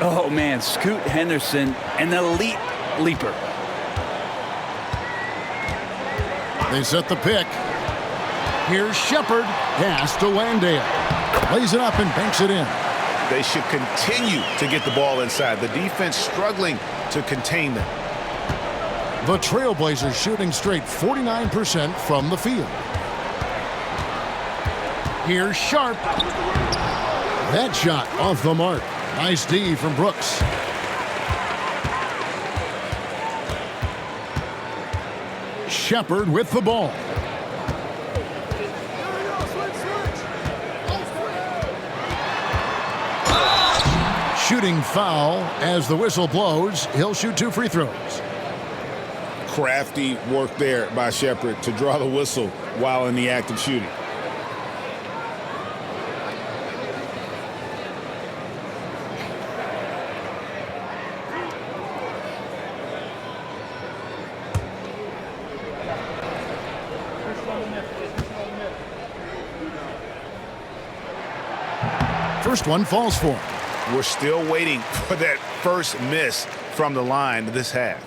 Speaker 4: Oh, man, Scoot Henderson, an elite leaper.
Speaker 2: They set the pick. Here's Shepherd. Pass to Landale. Lays it up and banks it in.
Speaker 5: They should continue to get the ball inside. The defense struggling to contain them.
Speaker 2: The Trailblazers shooting straight 49% from the field. Here's Sharp. That shot off the mark. Nice D from Brooks. Shepherd with the ball. Shooting foul as the whistle blows. He'll shoot 2 free throws.
Speaker 5: Crafty work there by Shepherd to draw the whistle while in the act of shooting.
Speaker 2: First one falls for him.
Speaker 5: We're still waiting for that first miss from the line this half.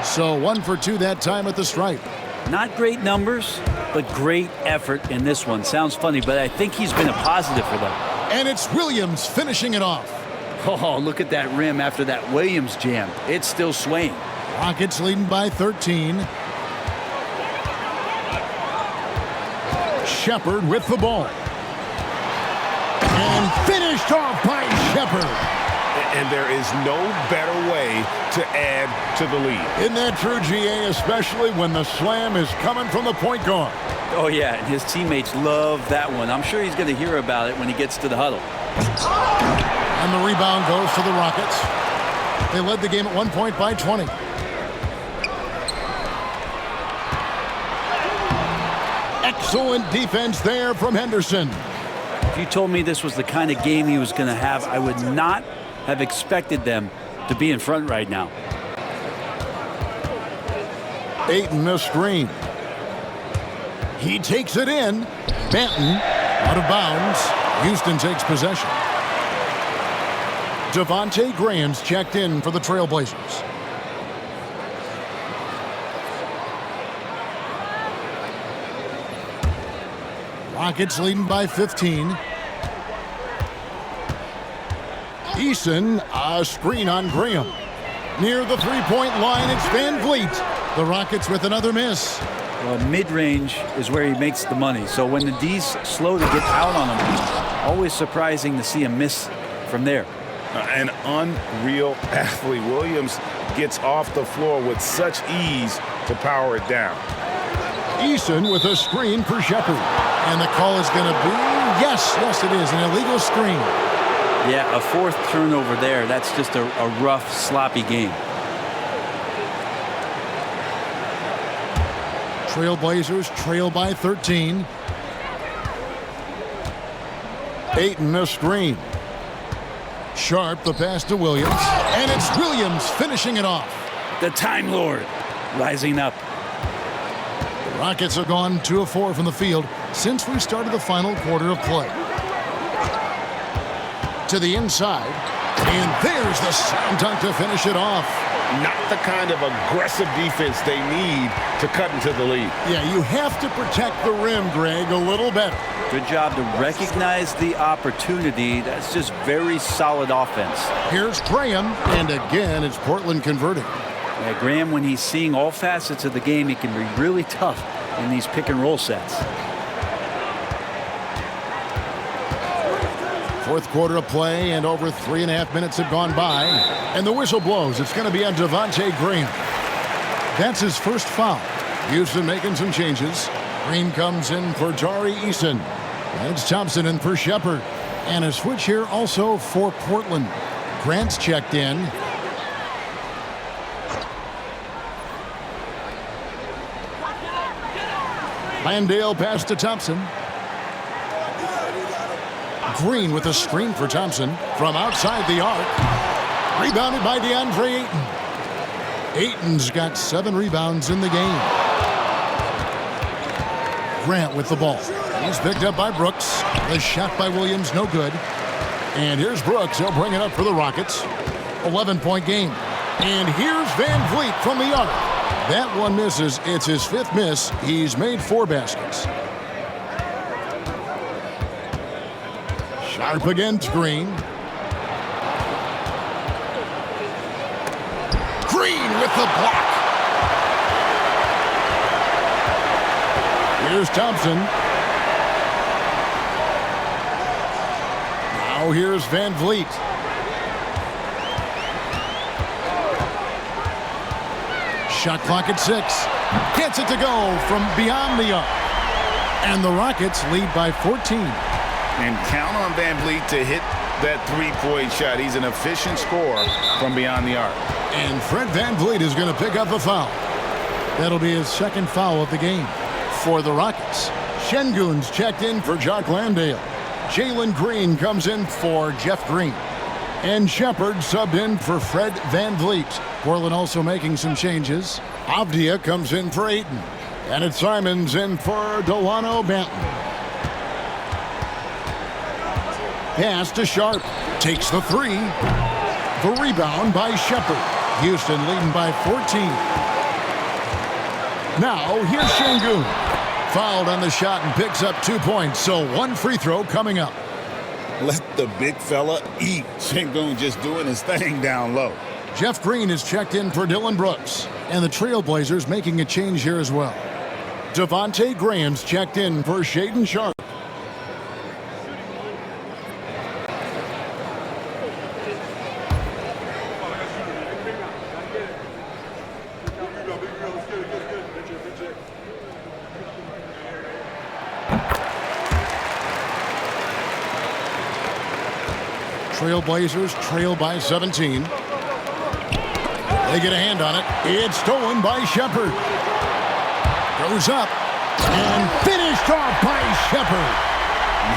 Speaker 2: So 1 for 2 that time at the stripe.
Speaker 4: Not great numbers, but great effort in this one. Sounds funny, but I think he's been a positive for them.
Speaker 2: And it's Williams finishing it off.
Speaker 4: Oh, look at that rim after that Williams jam. It's still swaying.
Speaker 2: Rockets leading by 13. Shepherd with the ball. And finished off by Shepherd.
Speaker 5: And there is no better way to add to the lead.
Speaker 2: Isn't that true, GA, especially when the slam is coming from the point guard?
Speaker 4: Oh, yeah, and his teammates love that one. I'm sure he's going to hear about it when he gets to the huddle.
Speaker 2: And the rebound goes to the Rockets. They led the game at 1 point by 20. Excellent defense there from Henderson.
Speaker 4: If you told me this was the kind of game he was going to have, I would not have expected them to be in front right now.
Speaker 2: Ayton a screen. He takes it in. Banton out of bounds. Houston takes possession. Devontae Graham's checked in for the Trailblazers. Rockets leading by 15. Eason, a screen on Graham. Near the three-point line, it's Van Vliet. The Rockets with another miss.
Speaker 4: Well, mid-range is where he makes the money. So when the D's slow to get out on him, always surprising to see him miss from there.
Speaker 5: An unreal athlete. Williams gets off the floor with such ease to power it down.
Speaker 2: Eason with a screen for Shepard. And the call is going to be, yes, it is, an illegal screen.
Speaker 4: Yeah, a fourth turnover there. That's just a rough, sloppy game.
Speaker 2: Trailblazers trail by 13. Ayton a screen. Sharp the pass to Williams. And it's Williams finishing it off.
Speaker 4: The Time Lord rising up.
Speaker 2: The Rockets have gone 2 of 4 from the field since we started the final quarter of play. To the inside, and there's the slam dunk to finish it off.
Speaker 5: Not the kind of aggressive defense they need to cut into the lead.
Speaker 2: Yeah, you have to protect the rim, Greg, a little better.
Speaker 4: Good job to recognize the opportunity. That's just very solid offense.
Speaker 2: Here's Graham, and again, it's Portland converting.
Speaker 4: Yeah, Graham, when he's seeing all facets of the game, he can be really tough in these pick-and-roll sets.
Speaker 2: Fourth quarter of play, and over 3.5 minutes have gone by. And the whistle blows. It's going to be on Devontae Graham. That's his first foul. Houston making some changes. Green comes in for Tari Eason. It's Thompson in for Shepard. And a switch here also for Portland. Grant's checked in. Landale pass to Thompson. Green with a screen for Thompson from outside the arc. Rebounded by DeAndre Ayton. Ayton's got 7 rebounds in the game. Grant with the ball. He's picked up by Brooks. The shot by Williams, no good. And here's Brooks. He'll bring it up for the Rockets. 11-point game. And here's Van Vliet from the arc. That one misses. It's his 5th miss. He's made 4 baskets. Sharp against Green. Green with the block. Here's Thompson. Now here's Van Vliet. Shot clock at 6. Gets it to go from beyond the arc. And the Rockets lead by 14.
Speaker 5: And count on Van Vliet to hit that three-point shot. He's an efficient scorer from beyond the arc.
Speaker 2: And Fred Van Vliet is going to pick up a foul. That'll be his 2nd foul of the game for the Rockets. Şengün's checked in for Jock Landale. Jalen Green comes in for Jeff Green. And Shepard subbed in for Fred Van Vliet. Portland also making some changes. Avdia comes in for Ayton. And it's Simons in for Delano Banton. Pass to Sharp. Takes the 3. The rebound by Shepard. Houston leading by 14. Now here's Şengün. Fouled on the shot and picks up 2 points. So 1 free throw coming up.
Speaker 5: Let the big fella eat. Şengün just doing his thing down low.
Speaker 2: Jeff Green is checked in for Dylan Brooks. And the Trailblazers making a change here as well. Devontae Graham's checked in for Shaedon Sharp. Trailblazers trail by 17. They get a hand on it. It's stolen by Shepard. Goes up and finished off by Shepard.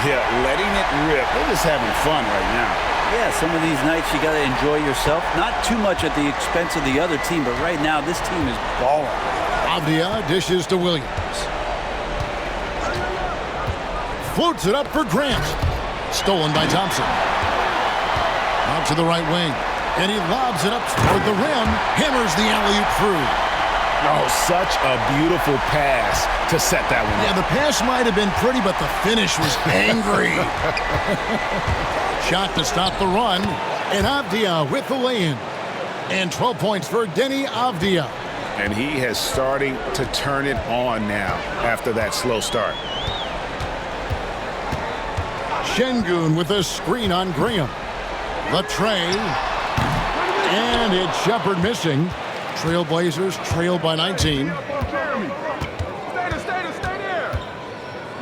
Speaker 5: Yeah, letting it rip. They're just having fun right now.
Speaker 4: Yeah, some of these nights you got to enjoy yourself. Not too much at the expense of the other team, but right now this team is balling.
Speaker 2: Avdia dishes to Williams. Floats it up for Grant. Stolen by Thompson. Out to the right wing. And he lobs it up toward the rim. Hammers the alley-oop through.
Speaker 5: Oh, such a beautiful pass to set that one
Speaker 2: Yeah,
Speaker 5: up.
Speaker 2: the pass might have been pretty, but the finish was angry. Shot to stop the run. And Avdia with the lay-in. And 12 points for Denny Avdia.
Speaker 5: And he has starting to turn it on now after that slow start.
Speaker 2: Şengün with a screen on Graham. The tray. And it's Shepard missing. Trailblazers trail by 19.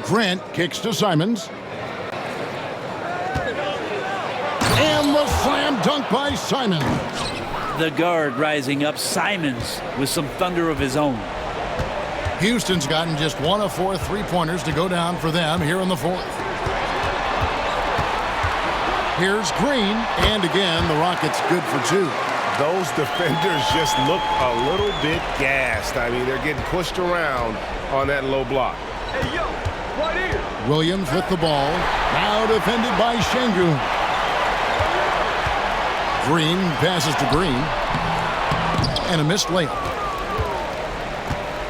Speaker 2: Grant kicks to Simons. And the slam dunk by Simons.
Speaker 4: The guard rising up, Simons, with some thunder of his own.
Speaker 2: Houston's gotten just 1 of 4 three-pointers to go down for them here in the fourth. Here's Green, and again, the Rockets good for 2.
Speaker 5: Those defenders just look a little bit gassed. I mean, they're getting pushed around on that low block.
Speaker 9: Hey, yo, right here.
Speaker 2: Williams with the ball, now defended by Şengün. Green passes to Green, and a missed layup.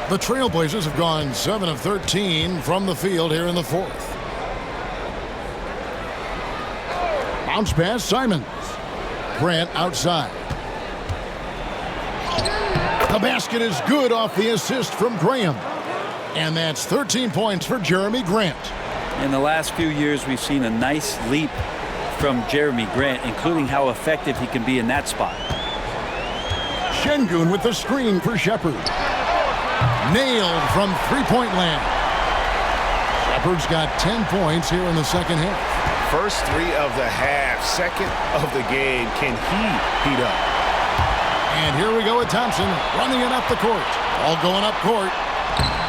Speaker 2: The Trailblazers have gone 7 of 13 from the field here in the fourth. Bounce pass, Simons. Grant outside. The basket is good off the assist from Graham. And that's 13 points for Jeremy Grant.
Speaker 4: In the last few years, we've seen a nice leap from Jeremy Grant, including how effective he can be in that spot.
Speaker 2: Şengün with the screen for Shepard. Nailed from three-point land. Shepard's got 10 points here in the second half.
Speaker 5: First 3 of the half, second of the game. Can he heat up?
Speaker 2: And here we go with Thompson running it up the court. All going up court.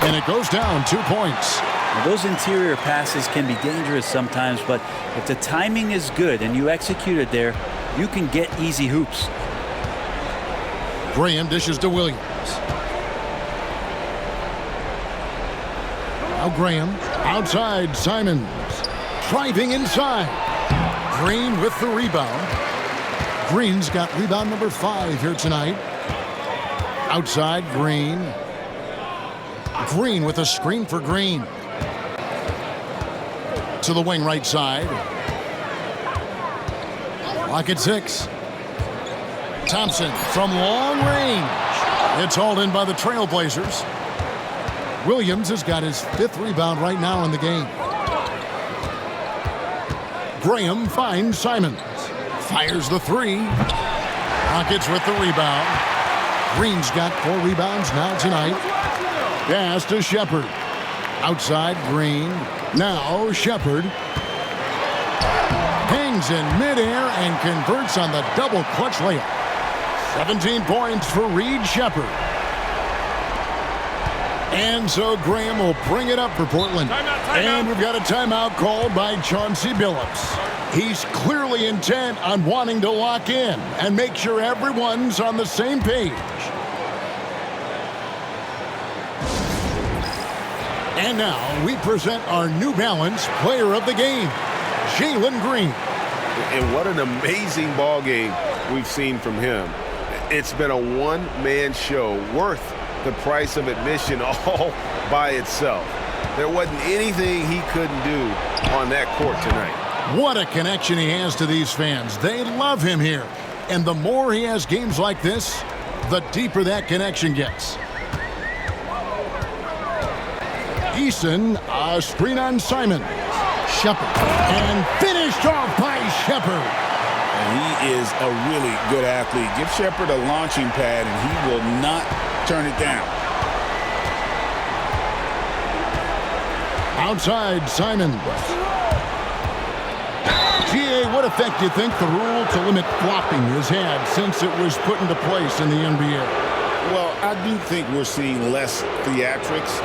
Speaker 2: And it goes down 2 points.
Speaker 4: Now, those interior passes can be dangerous sometimes, but if the timing is good and you execute it there, you can get easy hoops.
Speaker 2: Graham dishes to Williams. Now Graham outside Simons. Driving inside. Green with the rebound. Green's got rebound number 5 here tonight. Outside Green. Green with a screen for Green. To the wing right side. Lock at 6. Thompson from long range. It's hauled in by the Trailblazers. Williams has got his 5th rebound right now in the game. Graham finds Simons. Fires the 3. Rockets with the rebound. Green's got 4 rebounds now tonight. Pass to Shepard. Outside Green. Now Shepard. Hangs in midair and converts on the double clutch layup. 17 points for Reed Shepard. And so Graham will bring it up for Portland. And we've got a timeout called by Chauncey Billups. He's clearly intent on wanting to lock in and make sure everyone's on the same page. And now we present our New Balance player of the game, Jalen Green.
Speaker 5: And what an amazing ball game we've seen from him. It's been a one-man show worth the price of admission all by itself. There wasn't anything he couldn't do on that court tonight.
Speaker 2: What a connection he has to these fans. They love him here. And the more he has games like this, the deeper that connection gets. Eason, a screen on Simon. Shepard. And finished off by Shepard.
Speaker 11: He is a really good athlete. Give Shepard a launching pad, and he will not turn it down.
Speaker 2: Outside Simons. G.A., what effect do you think the rule to limit flopping has had since it was put into place in the NBA?
Speaker 11: Well, I do think we're seeing less theatrics,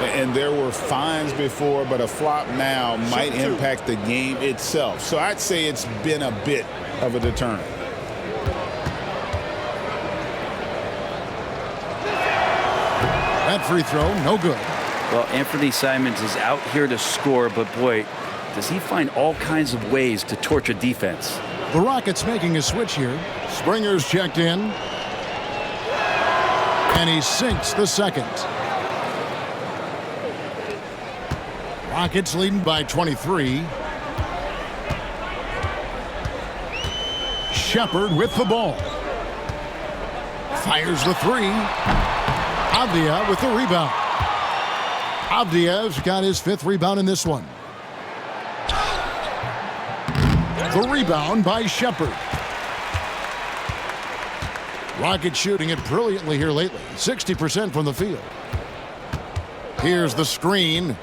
Speaker 11: and there were fines before, but a flop now might impact the game itself. So I'd say it's been a bit of a deterrent.
Speaker 2: That free throw, no good.
Speaker 4: Well, Anthony Simons is out here to score, but boy, does he find all kinds of ways to torture defense.
Speaker 2: The Rockets making a switch here. Springer's checked in. And he sinks the second. Rockets leading by 23. Shepard with the ball. Fires the three. Avdia with the rebound. Avdia's got his 5th rebound in this one. The rebound by Shepard. Rockets shooting it brilliantly here lately. 60% from the field. Here's the screen.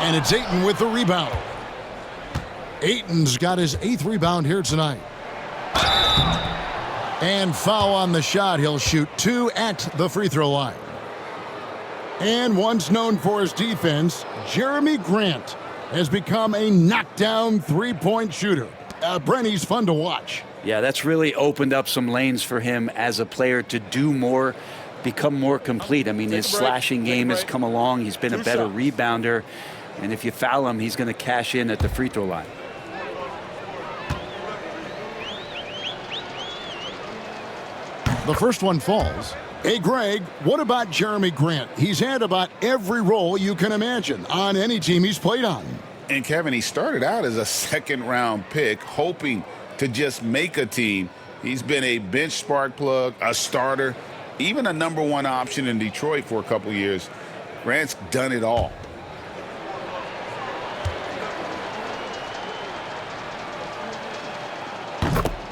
Speaker 2: And it's Ayton with the rebound. Ayton's got his 8th rebound here tonight. And foul on the shot. He'll shoot 2 at the free throw line. And once known for his defense, Jeremy Grant has become a knockdown three-point shooter. Brent, he's fun to watch.
Speaker 4: Yeah, that's really opened up some lanes for him as a player to do more, become more complete. I mean, his slashing game has come along. He's been a better rebounder. And if you foul him, he's going to cash in at the free throw line.
Speaker 2: The first one falls. Hey, Greg, what about Jeremy Grant? He's had about every role you can imagine on any team he's played on.
Speaker 11: And Kevin, he started out as a second-round pick, hoping to just make a team. He's been a bench spark plug, a starter, even a number 1 option in Detroit for a couple years. Grant's done it all.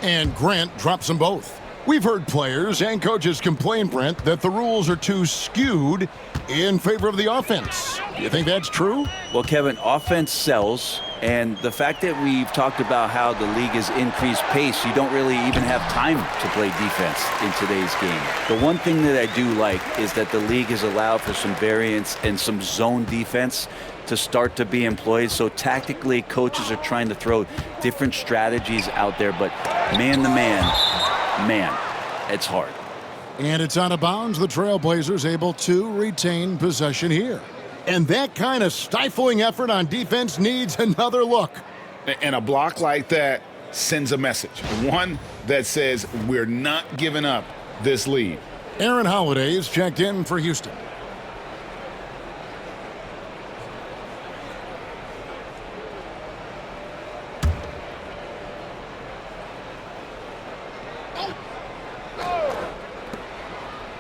Speaker 2: And Grant drops them both. We've heard players and coaches complain, Brent, that the rules are too skewed in favor of the offense. You think that's true?
Speaker 4: Well, Kevin, offense sells, and the fact that we've talked about how the league has increased pace, you don't really even have time to play defense in today's game. The one thing that I do like is that the league has allowed for some variance and some zone defense to start to be employed. So tactically, coaches are trying to throw different strategies out there, but man to man, it's hard.
Speaker 2: And it's out of bounds. The Trailblazers able to retain possession here. And that kind of stifling effort on defense needs another look.
Speaker 11: And a block like that sends a message. One that says we're not giving up this lead.
Speaker 2: Aaron Holiday is checked in for Houston.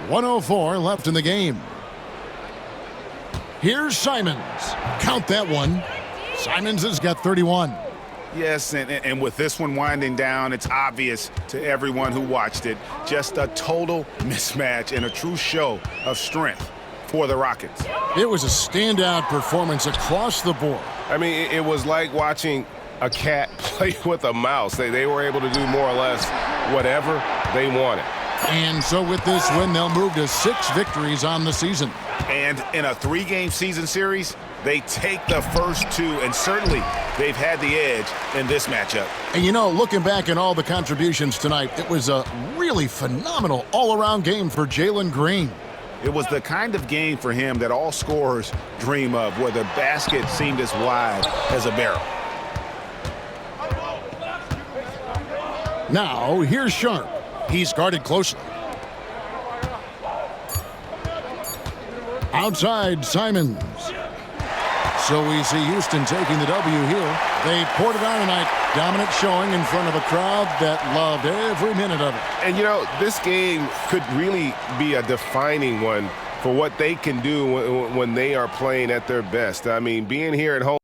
Speaker 2: .104 left in the game. Here's Simons. Count that one. Simons has got 31.
Speaker 5: Yes, and with this one winding down, it's obvious to everyone who watched it. Just a total mismatch and a true show of strength for the Rockets.
Speaker 2: It was a standout performance across the board.
Speaker 12: I mean, it was like watching a cat play with a mouse. They were able to do more or less whatever they wanted.
Speaker 2: And so with this win, they'll move to 6 victories on the season.
Speaker 5: And in a 3-game season series, they take the first 2, and certainly they've had the edge in this matchup.
Speaker 2: And you know, looking back at all the contributions tonight, it was a really phenomenal all-around game for Jalen Green.
Speaker 5: It was the kind of game for him that all scorers dream of, where the basket seemed as wide as a barrel.
Speaker 2: Now, here's Sharp. He's guarded closely. Outside, Simons. So we see Houston taking the W here. They poured it on tonight. Dominant showing in front of a crowd that loved every minute of it.
Speaker 12: And, you know, this game could really be a defining one for what they can do when they are playing at their best. I mean, being here at home